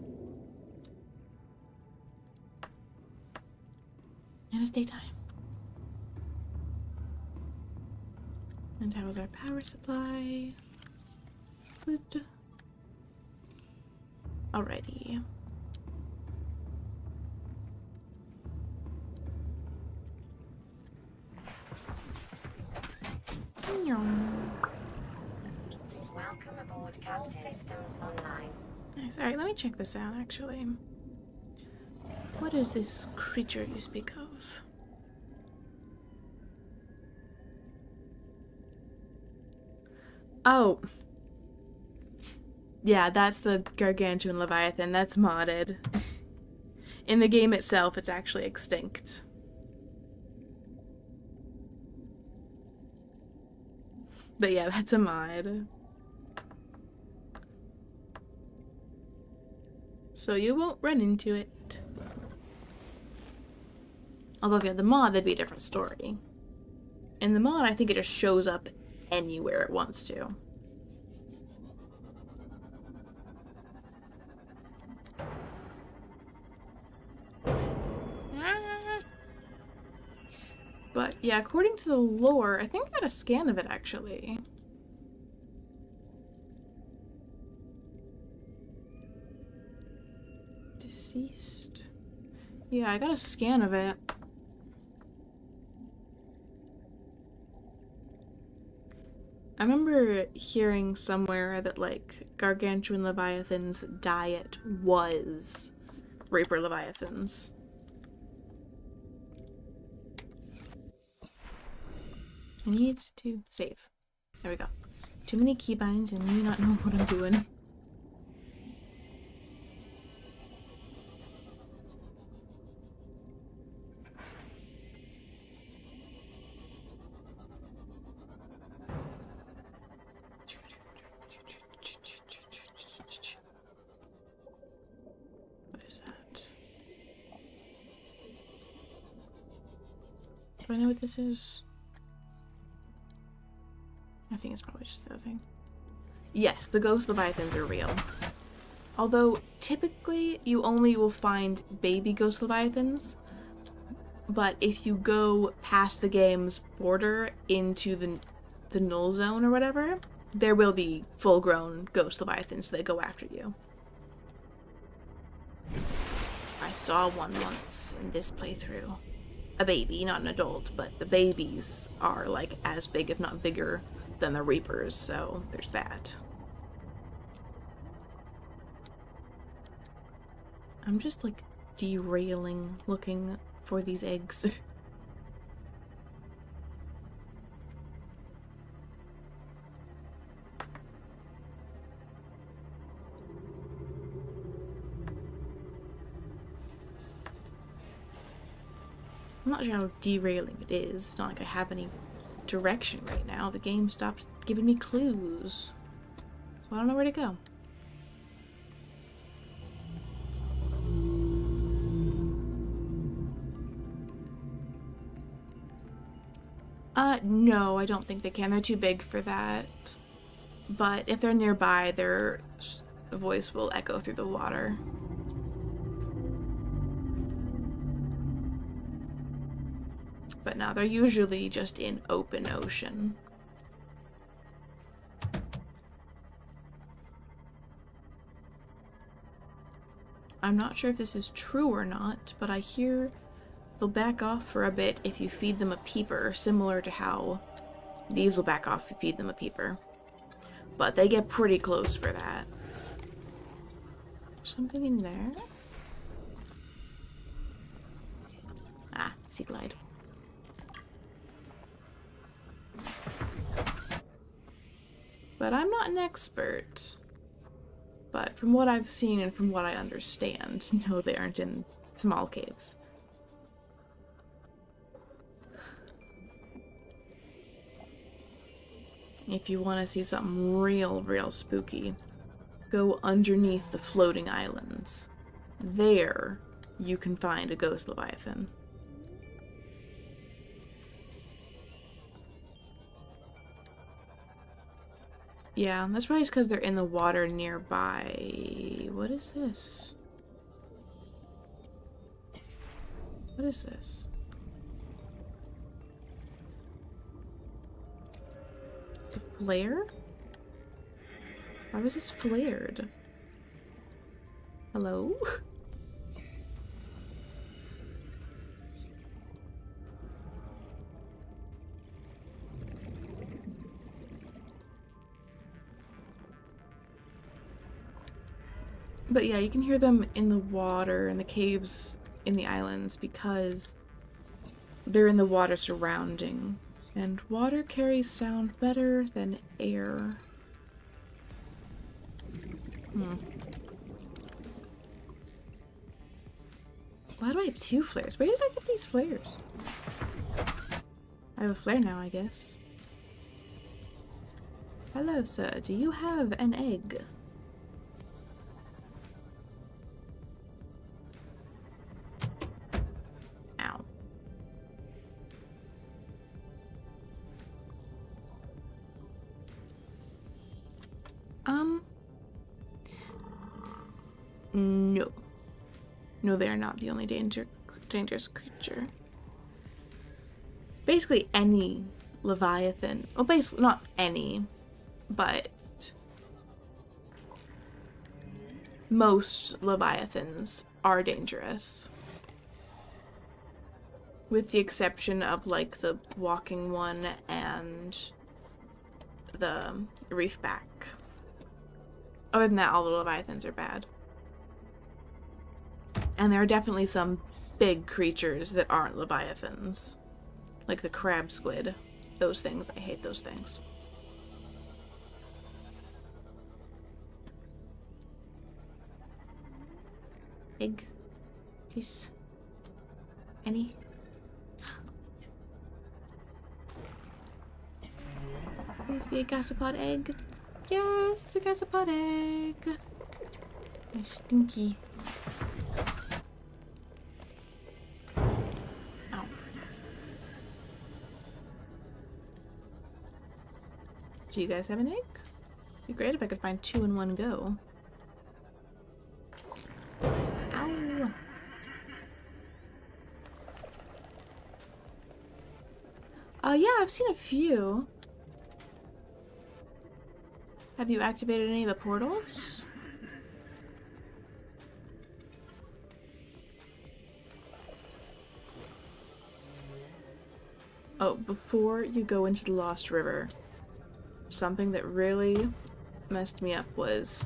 And it's daytime. And how is our power supply? Good. Alrighty. Welcome aboard, Captain. All systems online. Nice. Alright, let me check this out actually. What is this creature you speak of? Oh. Yeah, that's the gargantuan leviathan. That's modded. In the game itself, it's actually extinct. But yeah, that's a mod. So you won't run into it. Although if you had the mod, that'd be a different story. In the mod, I think it just shows up anywhere it wants to. But yeah, according to the lore, I think I got a scan of it actually. Deceased. Yeah, I got a scan of it. I remember hearing somewhere that, like, gargantuan leviathans' diet was Reaper leviathans. I need to save. There we go. Too many keybinds and me not know what I'm doing. What is that? Do I know what this is? I think it's probably just the other thing. Yes, the ghost leviathans are real. Although, typically, you only will find baby ghost leviathans. But if you go past the game's border into the null zone or whatever, there will be full-grown ghost leviathans that go after you. I saw one once in this playthrough. A baby, not an adult, but the babies are, like, as big, if not bigger, than the Reapers, so there's that. I'm just, like, derailing looking for these eggs. I'm not sure how derailing it is. It's not like I have any direction right now. The game stopped giving me clues. So I don't know where to go. No, I don't think they can. They're too big for that. But if they're nearby, their voice will echo through the water. But no, they're usually just in open ocean. I'm not sure if this is true or not, but I hear they'll back off for a bit if you feed them a peeper, similar to how these will back off if you feed them a peeper. But they get pretty close for that. Something in there? Ah, sea glide. But I'm not an expert. But from what I've seen and from what I understand, no, they aren't in small caves. If you want to see something real spooky, go underneath the floating islands. There, you can find a ghost leviathan. Yeah, that's probably just because they're in the water nearby. What is this? What is this? The flare? Why was this flared? Hello? But yeah, you can hear them in the water, in the caves, in the islands, because they're in the water surrounding. And water carries sound better than air. Why do I have 2 flares? Where did I get these flares? I have a flare now, I guess. Hello, sir. Do you have an egg? Ow. No. No, they are not the only dangerous creature. Basically any leviathan, well, basically not any, but most leviathans are dangerous. With the exception of, like, the walking one and the reef back. Other than that, all the leviathans are bad. And there are definitely some big creatures that aren't leviathans. Like the crab squid. Those things, I hate those things. Egg. Please. Any? Please be a gasopod egg. Yes, it's a gasopod egg. They're stinky. Ow. Do you guys have an egg? It'd be great if I could find 2 in one go. Ow. Yeah, I've seen a few. Have you activated any of the portals? Oh, before you go into the Lost River, something that really messed me up was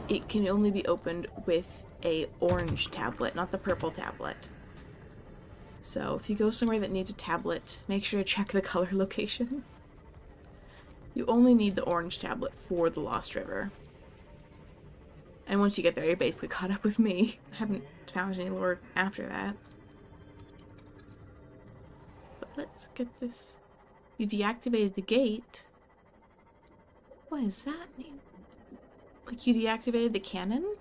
it can only be opened with a orange tablet, not the purple tablet. So if you go somewhere that needs a tablet, make sure to check the color location. You only need the orange tablet for the Lost River. And once you get there, you're basically caught up with me. I haven't found any lore after that. But let's get this. You deactivated the gate. What does that mean? Like you deactivated the cannon?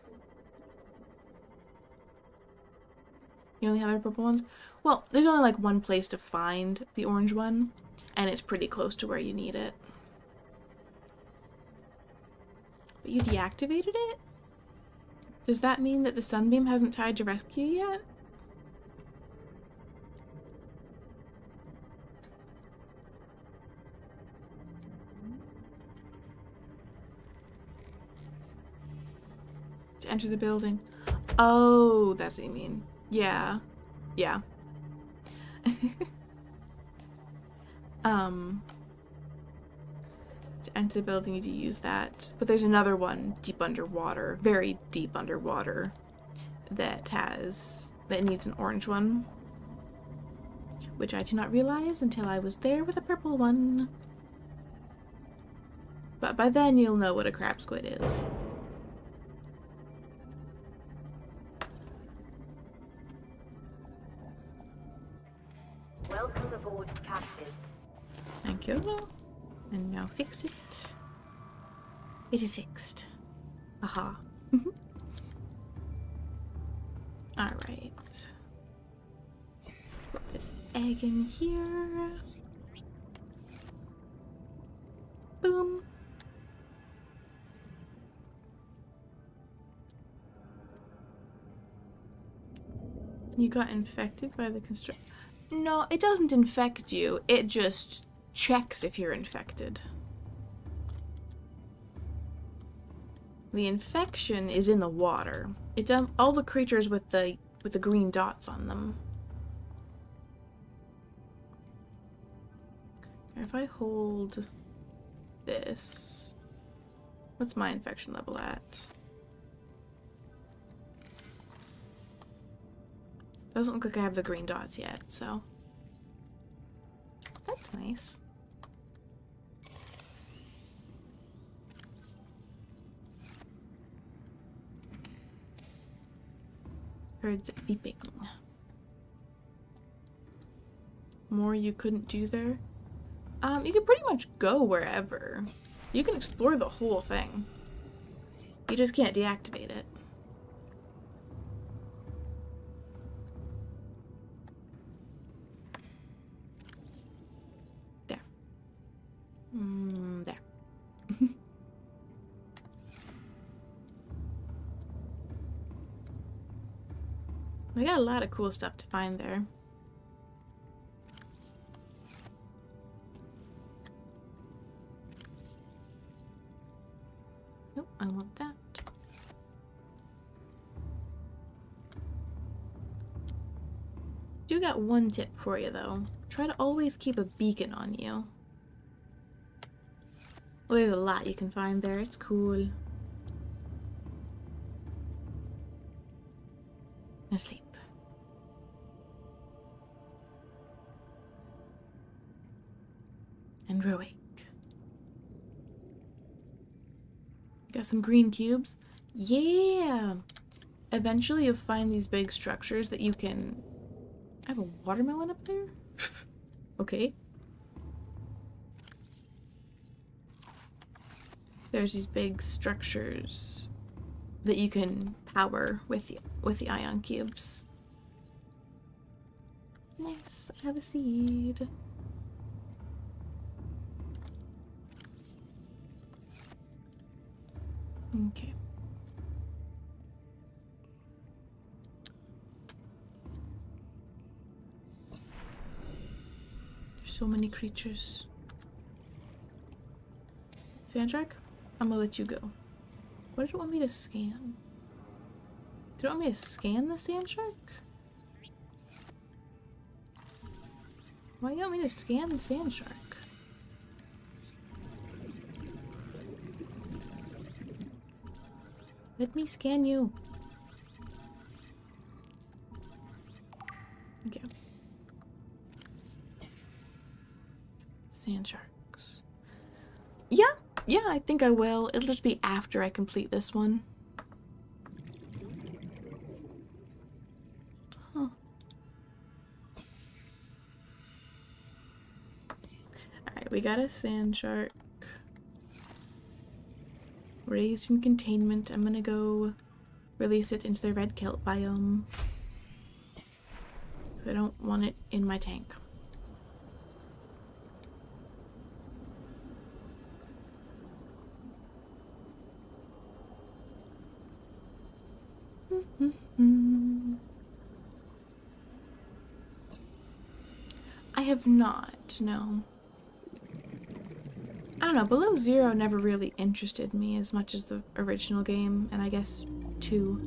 You only have the purple ones? Well, there's only like one place to find the orange one, and it's pretty close to where you need it. But you deactivated it? Does that mean that the sunbeam hasn't tried to rescue yet? To enter the building. Oh, that's what you mean. Yeah. Yeah. To enter the building, you do use that. But there's another one deep underwater, very deep underwater, that needs an orange one. Which I did not realize until I was there with a purple one. But by then you'll know what a crab squid is. Welcome aboard, Captain. Thank you. And now fix it. It is fixed. Aha. Alright. Put this egg in here. Boom. You got infected by the construct. No, it doesn't infect you. It just checks if you're infected. The infection is in the water. It's all the creatures with the green dots on them. If I hold this, what's my infection level at? Doesn't look like I have the green dots yet, so that's nice. Heard beeping. More you couldn't do there? You can pretty much go wherever. You can explore the whole thing. You just can't deactivate it. There. There. We got a lot of cool stuff to find there. Nope, I want that. Do got one tip for you though. Try to always keep a beacon on you. Well, there's a lot you can find there. It's cool. Asleep. And we're awake. Got some green cubes. Yeah! Eventually you'll find these big structures that you can... I have a watermelon up there? Okay. There's these big structures that you can power with the ion cubes. Nice. I have a seed. Okay. There's so many creatures. Sand shark? I'm gonna let you go. What did it want me to scan? Did it want me to scan the sand shark? Why do you want me to scan the sand shark? Let me scan you. Okay. Sand sharks. Yeah, I think I will. It'll just be after I complete this one. Huh. Alright, we got a sand shark. Raised in containment. I'm gonna go release it into the red kelp biome. I don't want it in my tank. I have not, no. I don't know, Below Zero never really interested me as much as the original game, and I guess 2.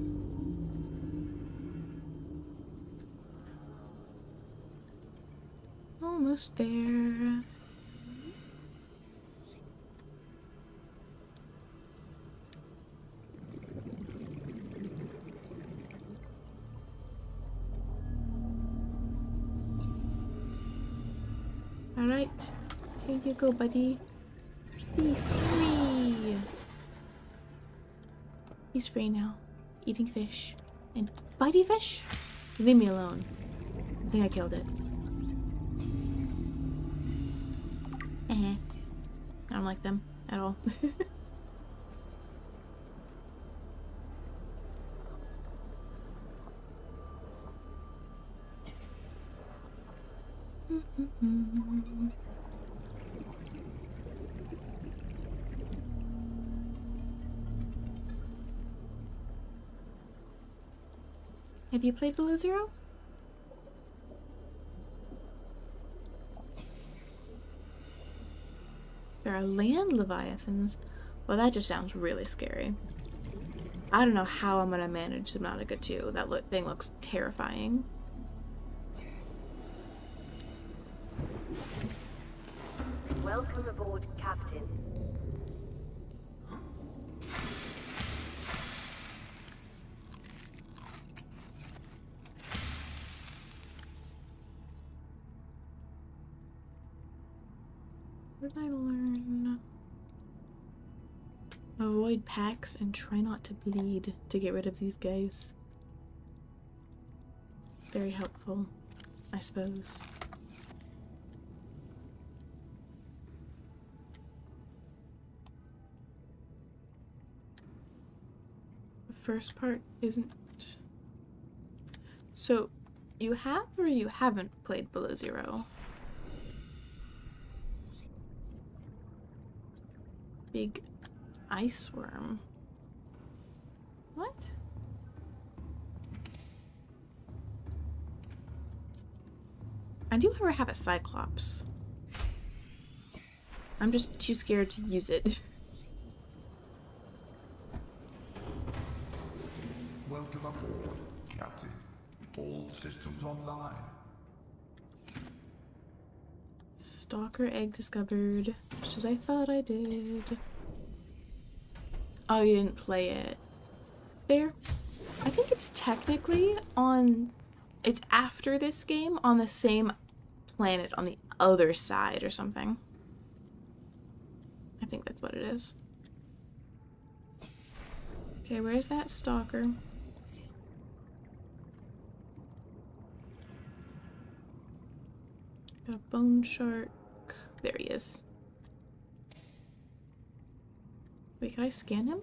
Almost there. Alright, here you go, buddy. Be free! He's free now. Eating fish. And bitey fish? Leave me alone. I think I killed it. I don't like them at all. Have you played Below Zero? There are land leviathans. Well, that just sounds really scary. I don't know how I'm gonna manage Subnautica 2. That thing looks terrifying. Welcome aboard, Captain. What did I learn? Avoid packs and try not to bleed to get rid of these guys. Very helpful, I suppose. The first part isn't... So, you have or you haven't played Below Zero? Big ice worm. What? I do ever have a cyclops. I'm just too scared to use it. Welcome aboard, Captain. All systems online. Stalker egg discovered, just as I thought I did. Oh, you didn't play it. There. I think it's technically on... It's after this game on the same planet on the other side or something. I think that's what it is. Okay, where's that stalker? Got a bone shark. There he is. Wait, can I scan him?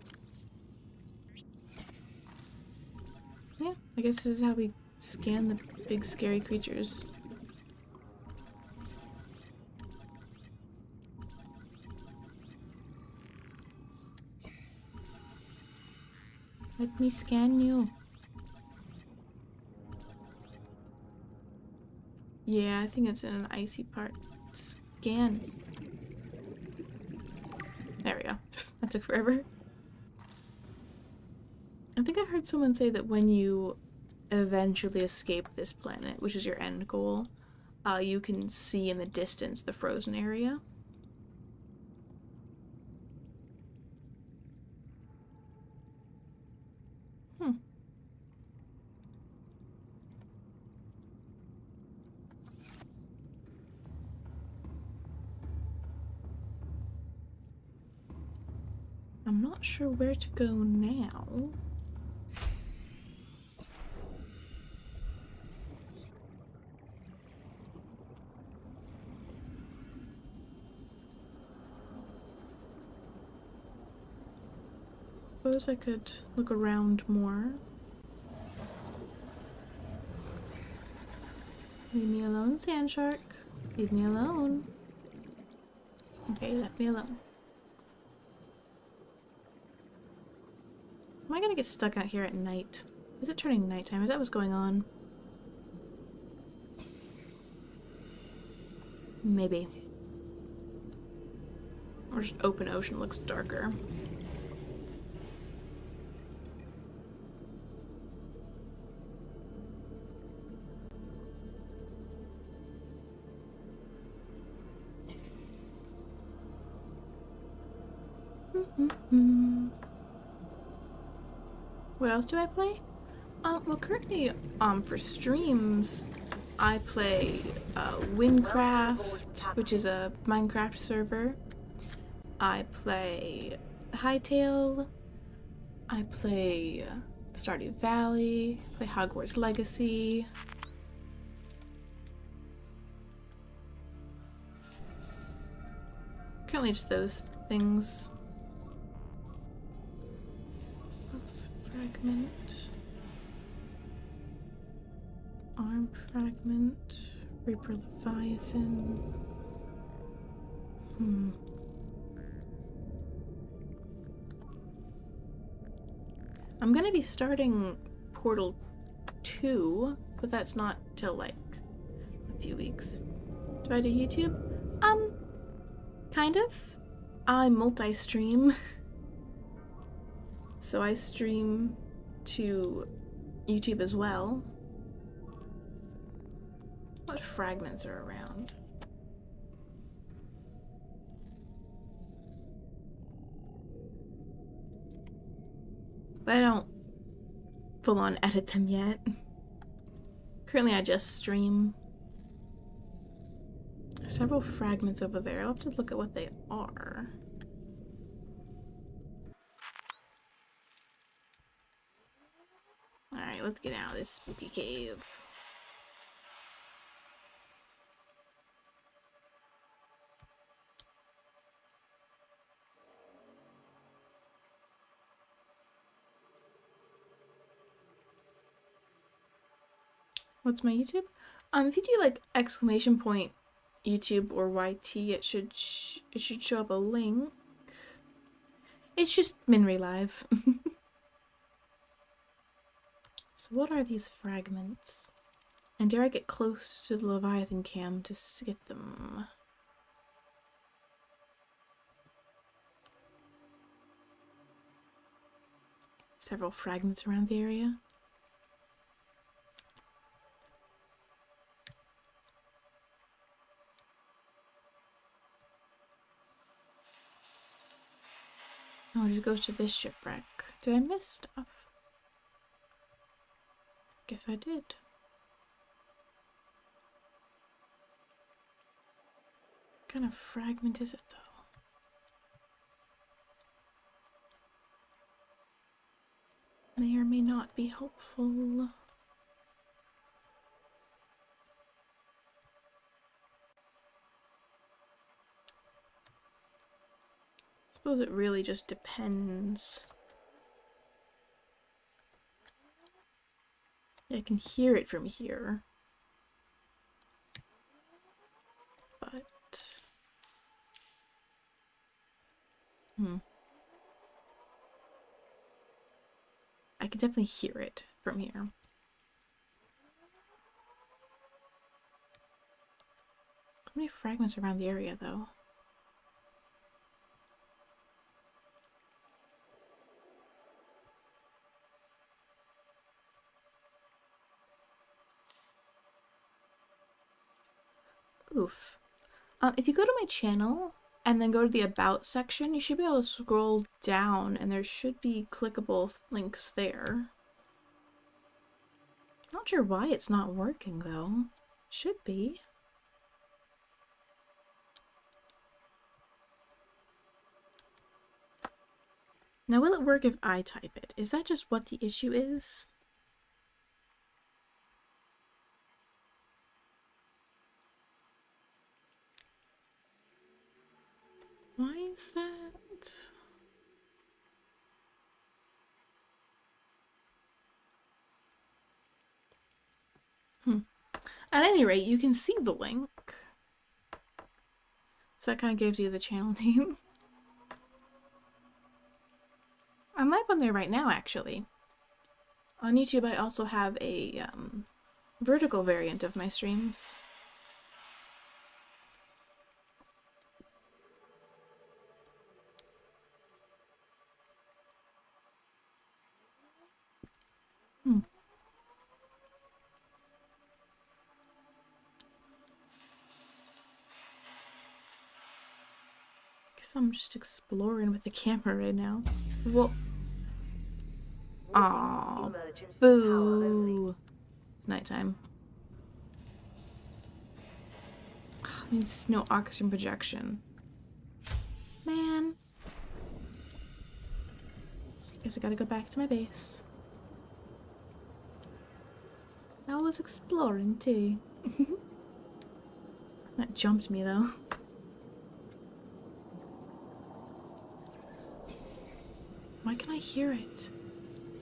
Yeah, I guess this is how we scan the big scary creatures. Let me scan you. Yeah, I think it's in an icy part. Scan. There we go. That took forever. I think I heard someone say that when you eventually escape this planet, which is your end goal, you can see in the distance the frozen area. I'm not sure where to go now. Suppose I could look around more. Leave me alone, sand shark. Leave me alone. Okay, let me alone. Am I gonna get stuck out here at night? Is it turning nighttime? Is that what's going on? Maybe. Or just open ocean looks darker. What else do I play? Well, currently, for streams, I play Windcraft, which is a Minecraft server. I play Hytale. I play Stardew Valley. I play Hogwarts Legacy. Currently, just those things. Fragment. Arm fragment. Reaper Leviathan. I'm gonna be starting Portal 2, but that's not till like a few weeks. Do I do YouTube? Kind of. I multi-stream. So I stream to YouTube as well. What fragments are around? But I don't full on edit them yet. Currently I just stream. There's several fragments over there. I'll have to look at what they are. Alright, let's get out of this spooky cave. What's my YouTube? If you do like exclamation point YouTube or YT, it should show up a link. It's just Minry Live. So what are these fragments? And dare I get close to the Leviathan cam to get them? Several fragments around the area. Oh, it just goes to this shipwreck. Did I miss stuff? Guess I did. What kind of fragment is it, though? May or may not be helpful. Suppose it really just depends. I can hear it from here. But... I can definitely hear it from here. How many fragments around the area, though? Oof. If you go to my channel and then go to the About section, you should be able to scroll down and there should be clickable links there. Not sure why it's not working, though. Should be. Now, will it work if I type it? Is that just what the issue is? Why is that? At any rate, you can see the link. So that kind of gives you the channel name. I'm live on there right now, actually. On YouTube, I also have a vertical variant of my streams. Guess I'm just exploring with the camera right now. Well, aww, boo. It's nighttime. Means no oxygen projection. Man. Guess I gotta go back to my base. I was exploring too. That jumped me though. Why can I hear it?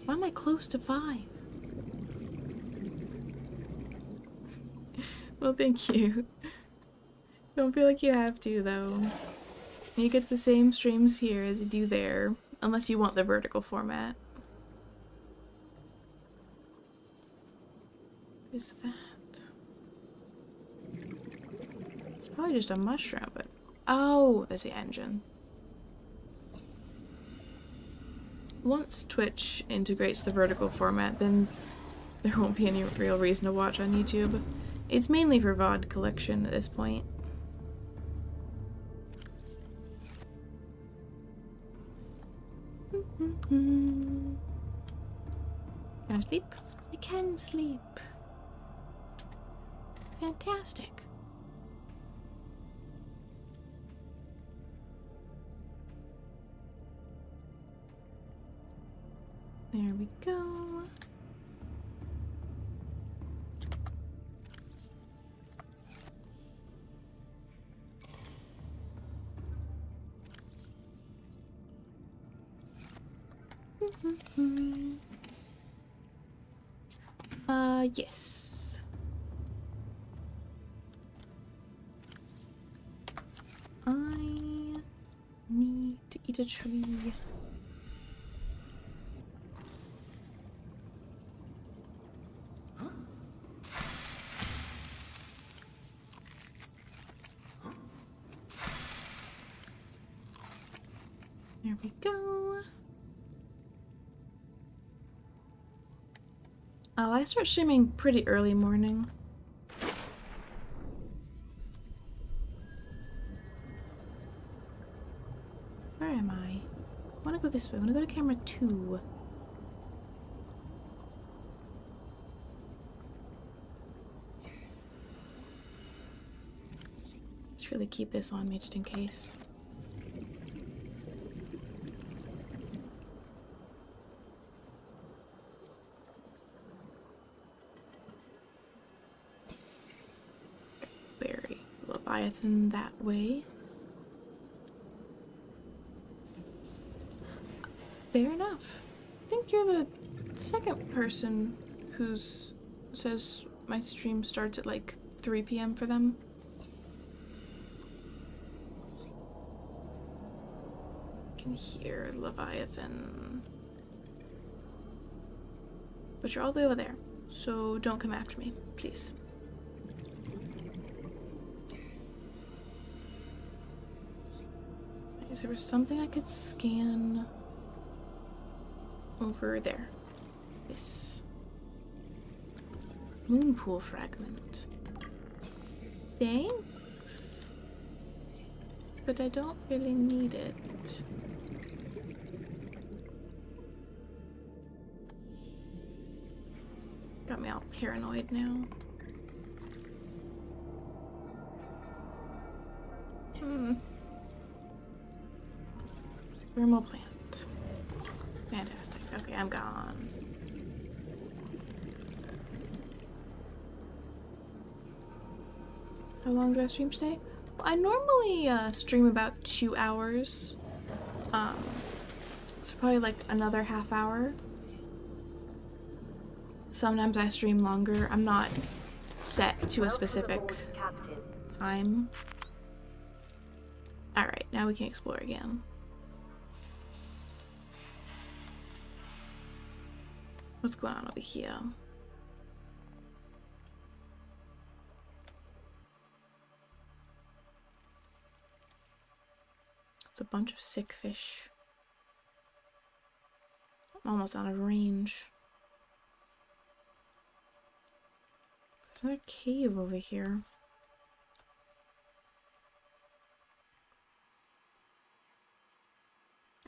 Why am I close to 5? Well, thank you. Don't feel like you have to, though. You get the same streams here as you do there, unless you want the vertical format. What is that? It's probably just a mushroom, but... Oh, there's the engine. Once Twitch integrates the vertical format, then there won't be any real reason to watch on YouTube. It's mainly for VOD collection at this point. Can I sleep? I can sleep. Fantastic. There we go. Yes. I need to eat a tree. There we go. Oh, I start streaming pretty early morning. Where am I? want to go this way. I want to go to camera 2. Let's really keep this on me just in case. Bury the Leviathan that way. Fair enough. I think you're the second person who's says my stream starts at like 3 p.m. for them. I can hear Leviathan. But you're all the way over there, so don't come after me, please. Is there something I could scan over there? This moonpool fragment. Thanks. But I don't really need it. Got me all paranoid now. Thermal plant. Fantastic. Okay, I'm gone. How long do I stream today? Well, I normally stream about 2 hours. So probably like another half hour. Sometimes I stream longer. I'm not set to a specific time. Alright, now we can explore again. What's going on over here? It's a bunch of sick fish. I'm almost out of range. There's another cave over here.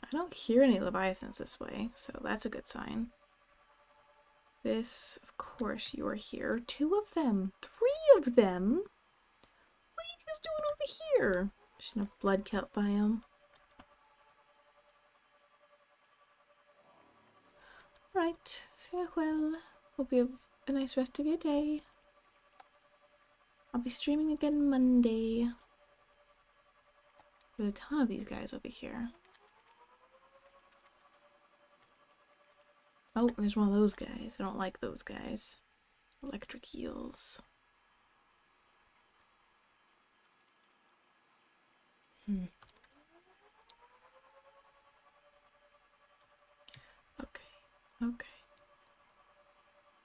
I don't hear any leviathans this way, so that's a good sign. This, of course, you are here. 2 of them. 3 of them? What are you guys doing over here? Just in a blood kelp biome. Right, farewell. Hope you have a nice rest of your day. I'll be streaming again Monday. There's a ton of these guys over here. Oh, there's one of those guys. I don't like those guys. Electric eels. Okay.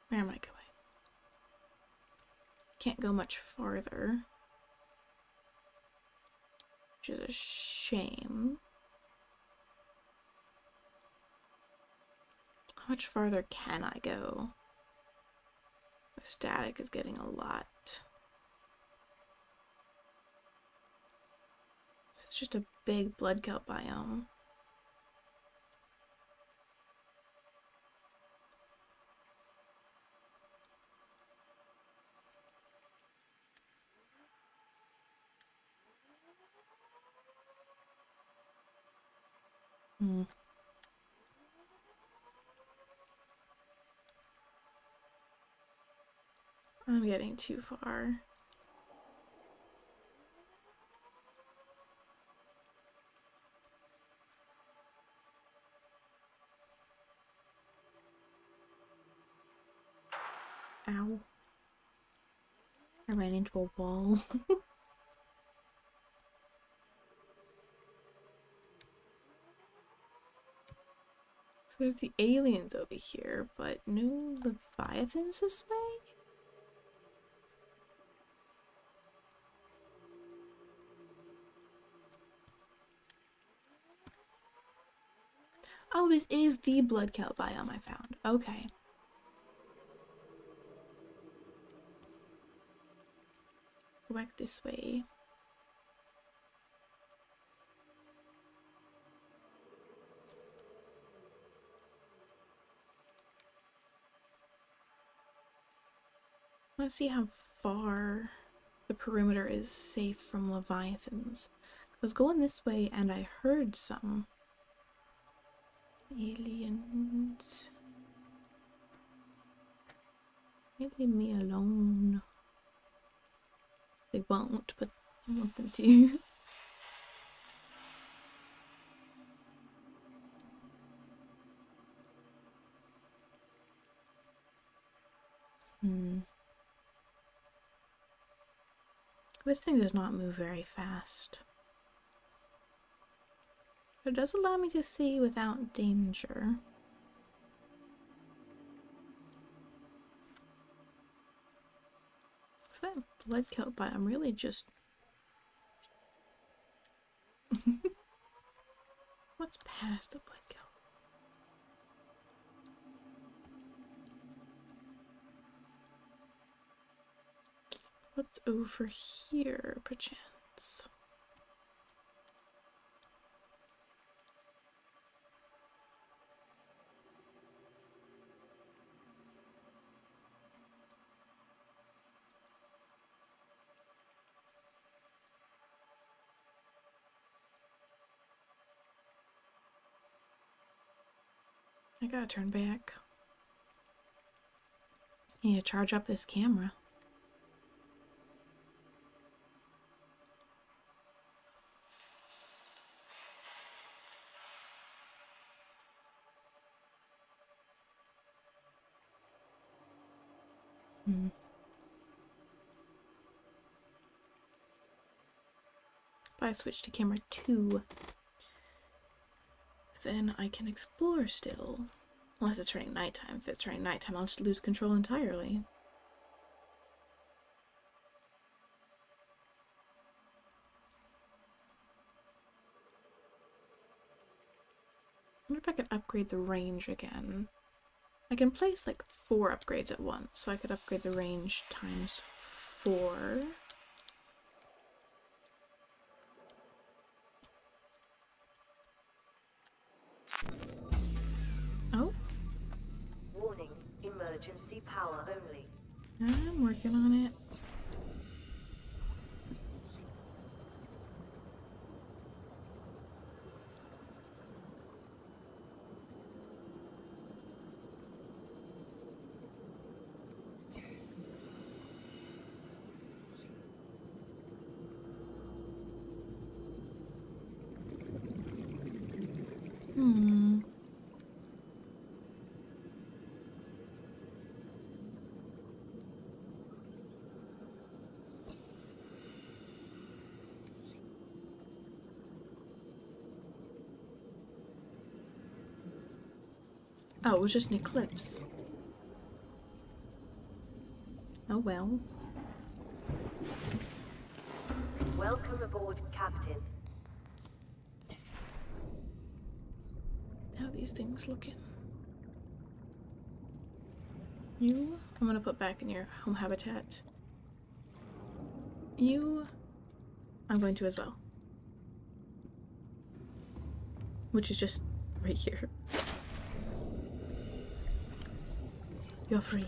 Where am I going? Can't go much farther. Which is a shame. How much farther can I go? The static is getting a lot. This is just a big blood kelp biome. I'm getting too far. Ow. I ran into a wall. So there's the aliens over here, but no leviathans this way? Oh, this is the blood kelp biome I found. Okay. Let's go back this way. I want to see how far the perimeter is safe from leviathans. I was going this way and I heard some aliens. Leave me alone. They won't, but I want them to. This thing does not move very fast. But it does allow me to see without danger. So that blood coat bite, I'm really just... What's past the blood coat? What's over here, perchance? I gotta turn back. I need to charge up this camera. If I switch to camera 2, then I can explore still. Unless it's turning nighttime. If it's turning nighttime, I'll just lose control entirely. I wonder if I could upgrade the range again. I can place like 4 upgrades at once, so I could upgrade the range times 4. Oh. Warning, emergency power only. I'm working on it. Oh, it was just an eclipse. Oh well. Welcome aboard, Captain. How are these things looking? You, I'm gonna put back in your home habitat. You, I'm going to as well. Which is just right here. You're free.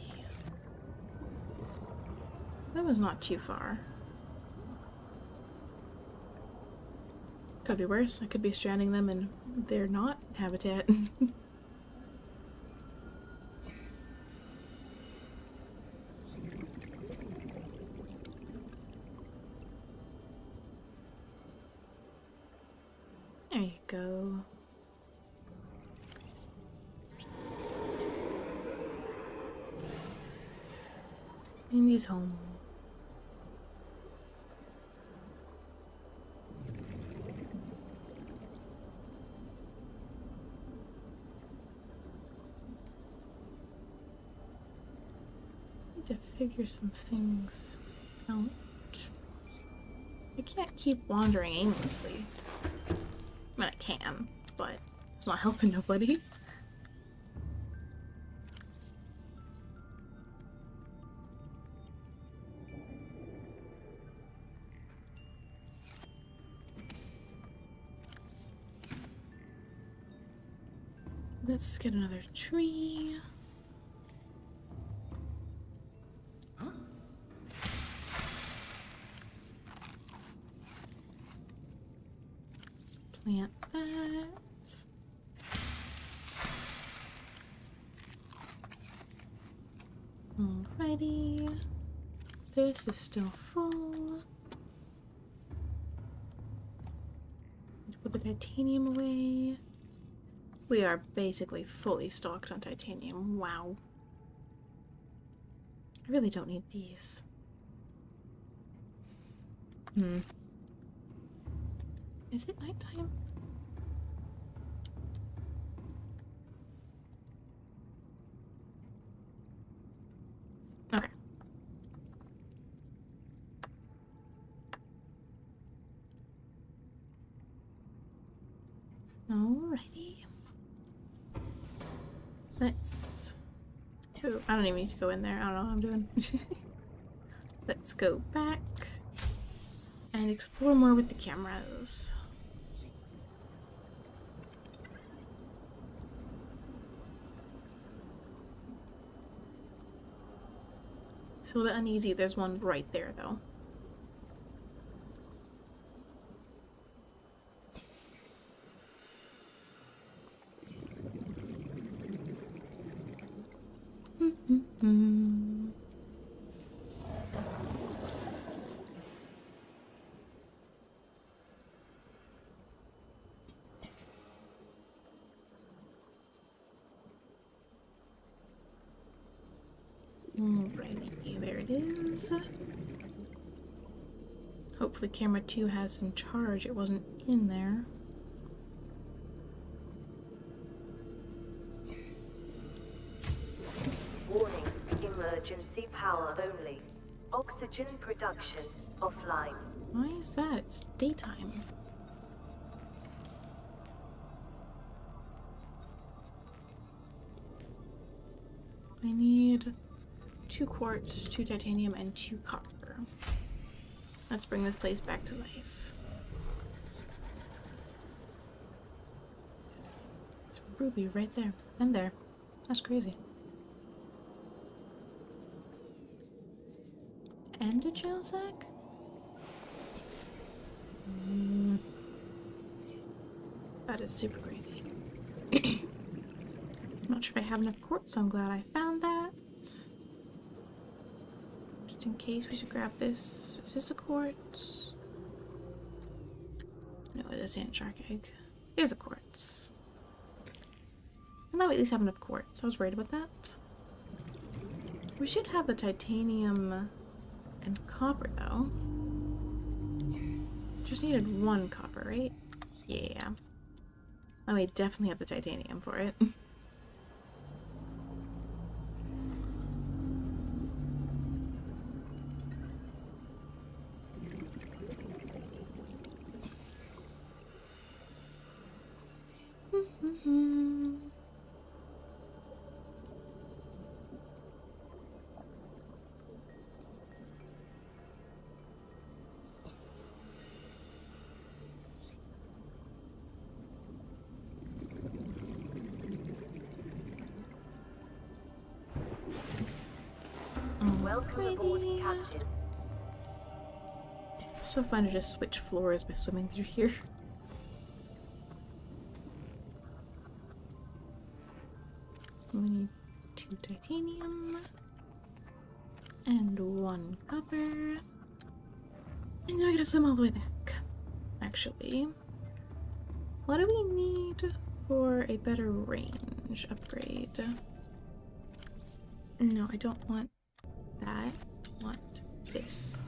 That was not too far. Could be worse. I could be stranding them in their not habitat. There you go. Amy's home. Need to figure some things out. I can't keep wandering aimlessly. I mean, I can, but it's not helping nobody. Let's get another tree. Plant that. Alrighty. This is still full. Put the titanium away. We are basically fully stocked on titanium. Wow. I really don't need these. Is it nighttime? Okay. Alrighty. Let's... Oh, I don't even need to go in there. I don't know what I'm doing. Let's go back and explore more with the cameras. It's a little bit uneasy. There's one right there, though. Alrighty, there it is. Hopefully camera 2 has some charge. It wasn't in there. Warning, emergency power only. Oxygen production offline. Why is that? It's daytime. I need 2 quartz, 2 titanium, and 2 copper. Let's bring this place back to life. It's a ruby right there. And there. That's crazy. And a gel sack? That is super crazy. I'm not sure if I have enough quartz, so I'm glad I found that. Just in case, we should grab this. Is this a quartz? No, it is a sand shark egg. It is a quartz. And that way at least have enough quartz. I was worried about that. We should have the titanium and copper, though. Just needed 1 copper, right? Yeah. Oh, we definitely have the titanium for it. Welcome aboard, Alrighty. Captain. So fun to just switch floors by swimming through here. So we need 2 titanium and 1 copper. And now I gotta swim all the way back. Actually, what do we need for a better range upgrade? No, I don't want that. I want this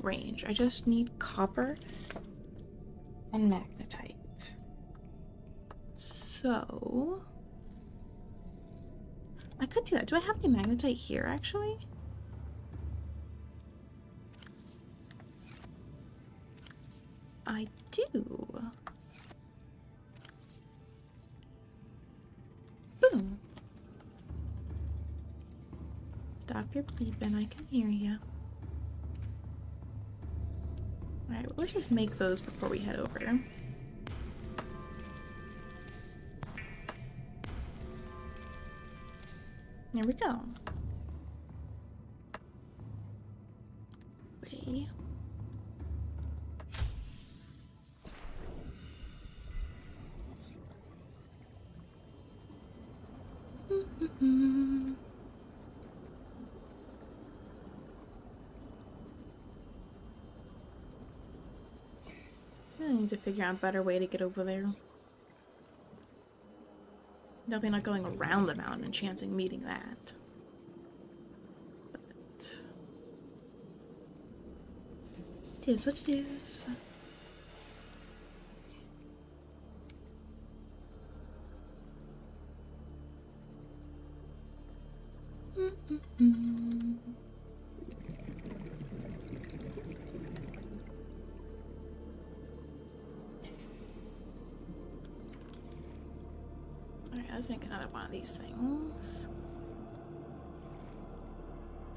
range. I just need copper and magnetite. So I could do that. Do I have any magnetite here actually? I do. Boom. Stop your beeping, I can hear you. Alright, let's just make those before we head over. There we go. Way. Mm. I need to figure out a better way to get over there. Definitely not going around the mountain and chancing meeting that. But it is what it is. Mm-mm-mm. Alright, let's make another one of these things.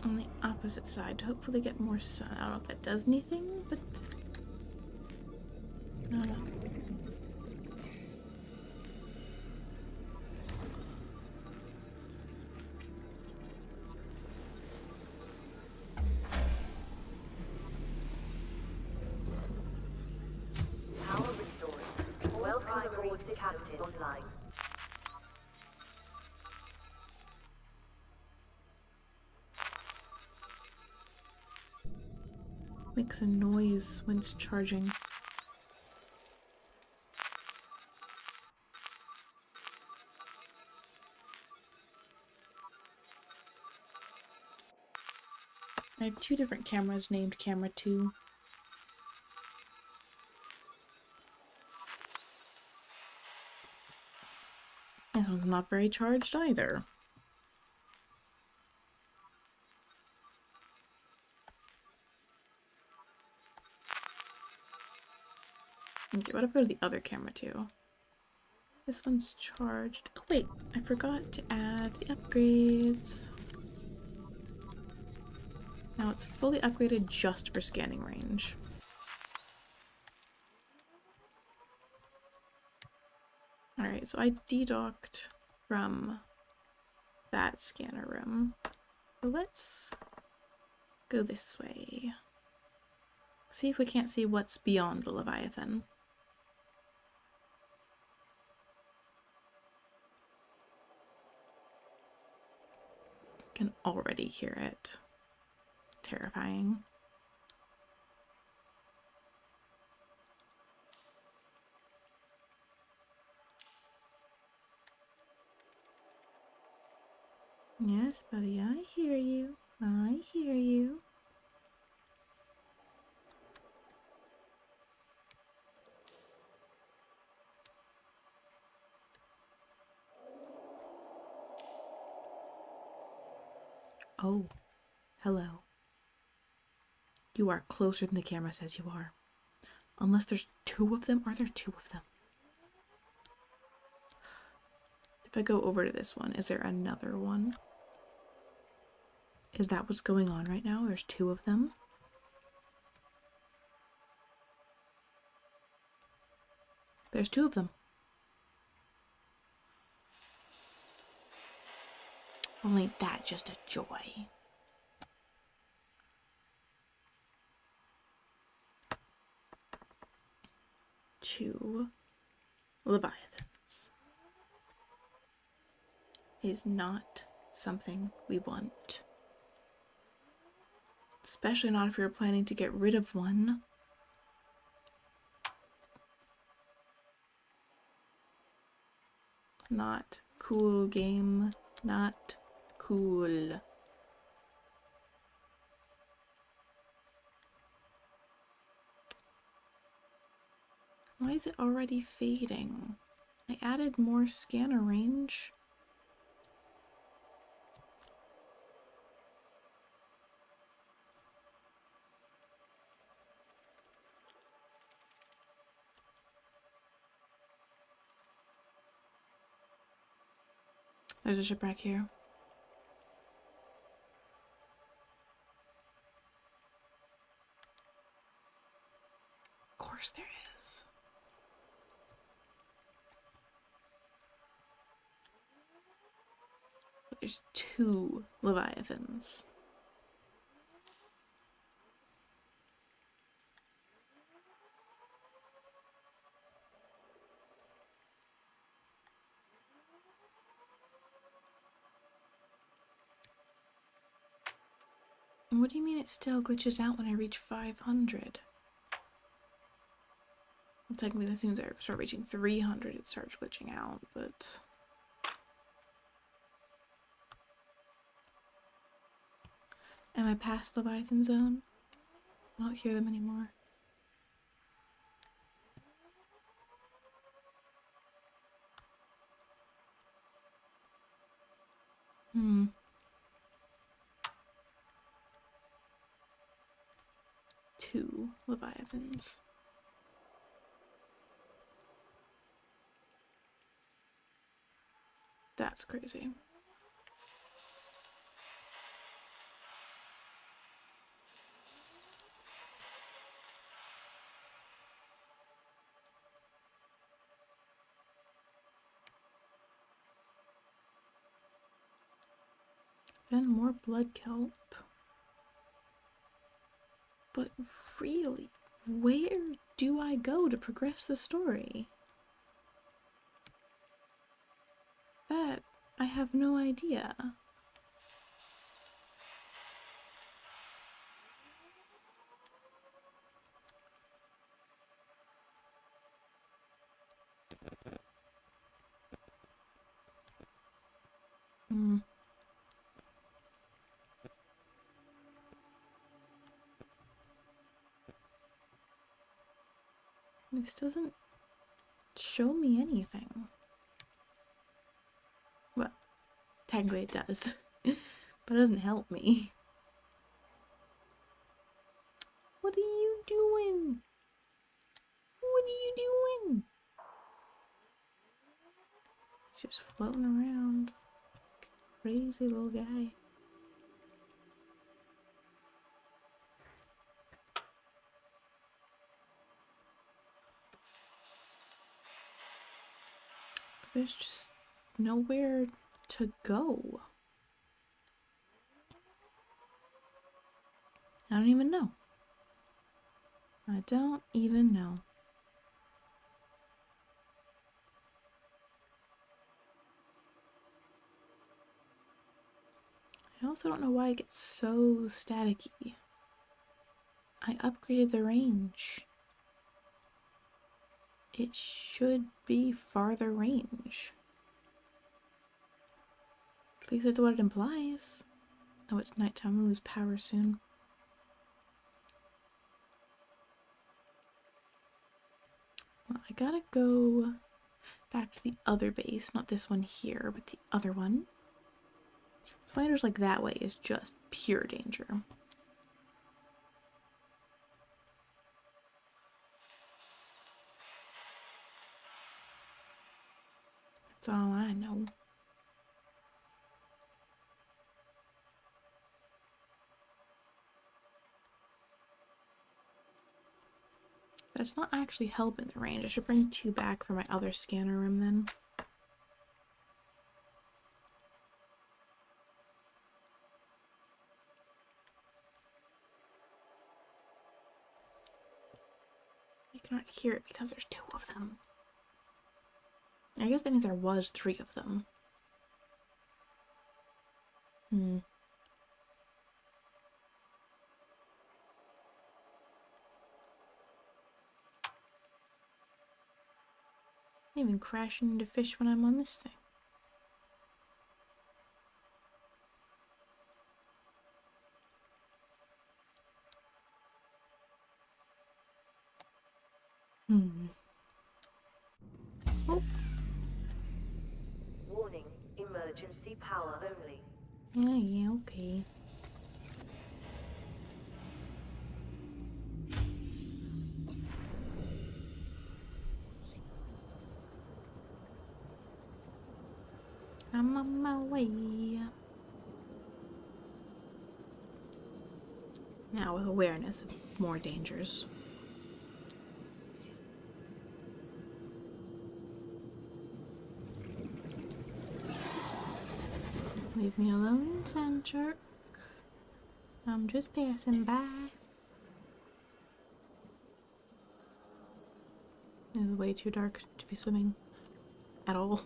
On the opposite side to hopefully get more sun. I don't know if that does anything, but I don't know. Power restored. All primary systems online. Makes a noise when it's charging. I have two different cameras named Camera 2. This one's not very charged either. Okay, what if I go to the other camera too? This one's charged. Oh wait, I forgot to add the upgrades. Now it's fully upgraded just for scanning range. Alright, so I de-docked from that scanner room. So let's go this way. See if we can't see what's beyond the Leviathan. Can already hear it. Terrifying. Yes, buddy, I hear you. I hear you. Oh, hello. You are closer than the camera says you are. Unless there's two of them. Are there two of them? If I go over to this one, is there another one? Is that what's going on right now? There's two of them? There's two of them. Well, ain't that just a joy? Two Leviathans is not something we want. Especially not if you're planning to get rid of one. Not cool, game. Not cool. Why is it already fading? I added more scanner range. There's a shipwreck here. Of course there is. But there's two Leviathans. What do you mean it still glitches out when I reach 500? Well, technically, as soon as I start reaching 300, it starts glitching out, but... Am I past Leviathan Zone? I don't hear them anymore. 2 Leviathans. That's crazy. Then more blood kelp. But really, where do I go to progress the story? That I have no idea. This doesn't show me anything. Well, technically it does, but it doesn't help me. What are you doing? What are you doing? He's just floating around. Crazy little guy. But there's just nowhere to go. I don't even know. I don't even know. I also don't know why it gets so staticky. I upgraded the range. It should be farther range. At least that's what it implies. Oh, it's nighttime. We'll lose power soon. Well, I gotta go back to the other base. Not this one here, but the other one. Spiders like that way is just pure danger. That's all I know. That's not actually helping the range. I should bring 2 back for my other scanner room then. You cannot hear it because there's 2 of them. I guess that means there was 3 of them. I'm even crashing into fish when I'm on this thing. Oh. Warning, emergency power only. Yeah, okay. I'm on my way. Now with awareness of more dangers. Leave me alone, sand shark. I'm just passing by. It's way too dark to be swimming at all.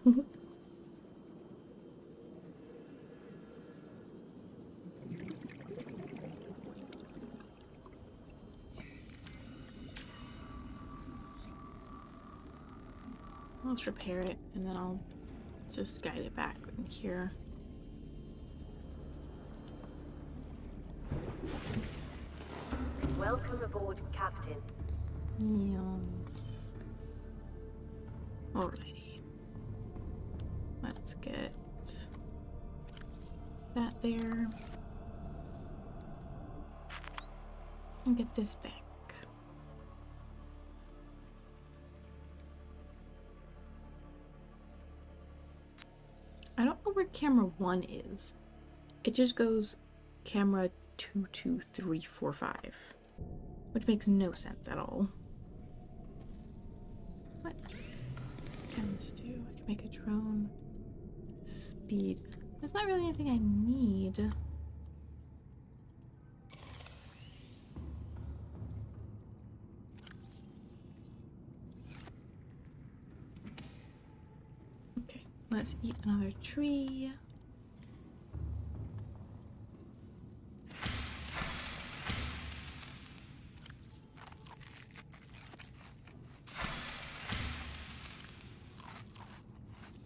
I'll just repair it and then I'll just guide it back in here. Welcome aboard, Captain. Yes. Alrighty. Let's get that there. And get this back. I don't know where camera 1 is. It just goes camera 2, 2, 3, 4, 5. Which makes no sense at all. What can this do? I can make a drone. Speed. There's not really anything I need. Okay, let's eat another tree.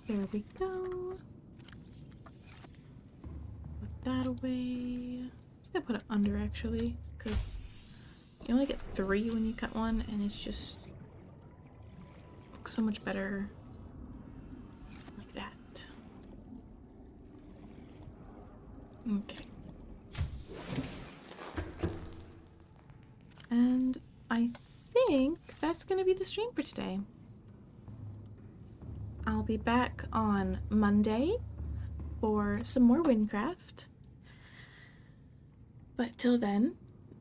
There we go. Put that away. I'm just gonna put it under actually, because you only get 3 when you cut one, and it's just looks so much better like that. Okay. And I think that's gonna be the stream for today. I'll be back on Monday for some more Windcraft. But till then,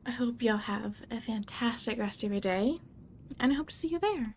I hope y'all have a fantastic rest of your day, and I hope to see you there.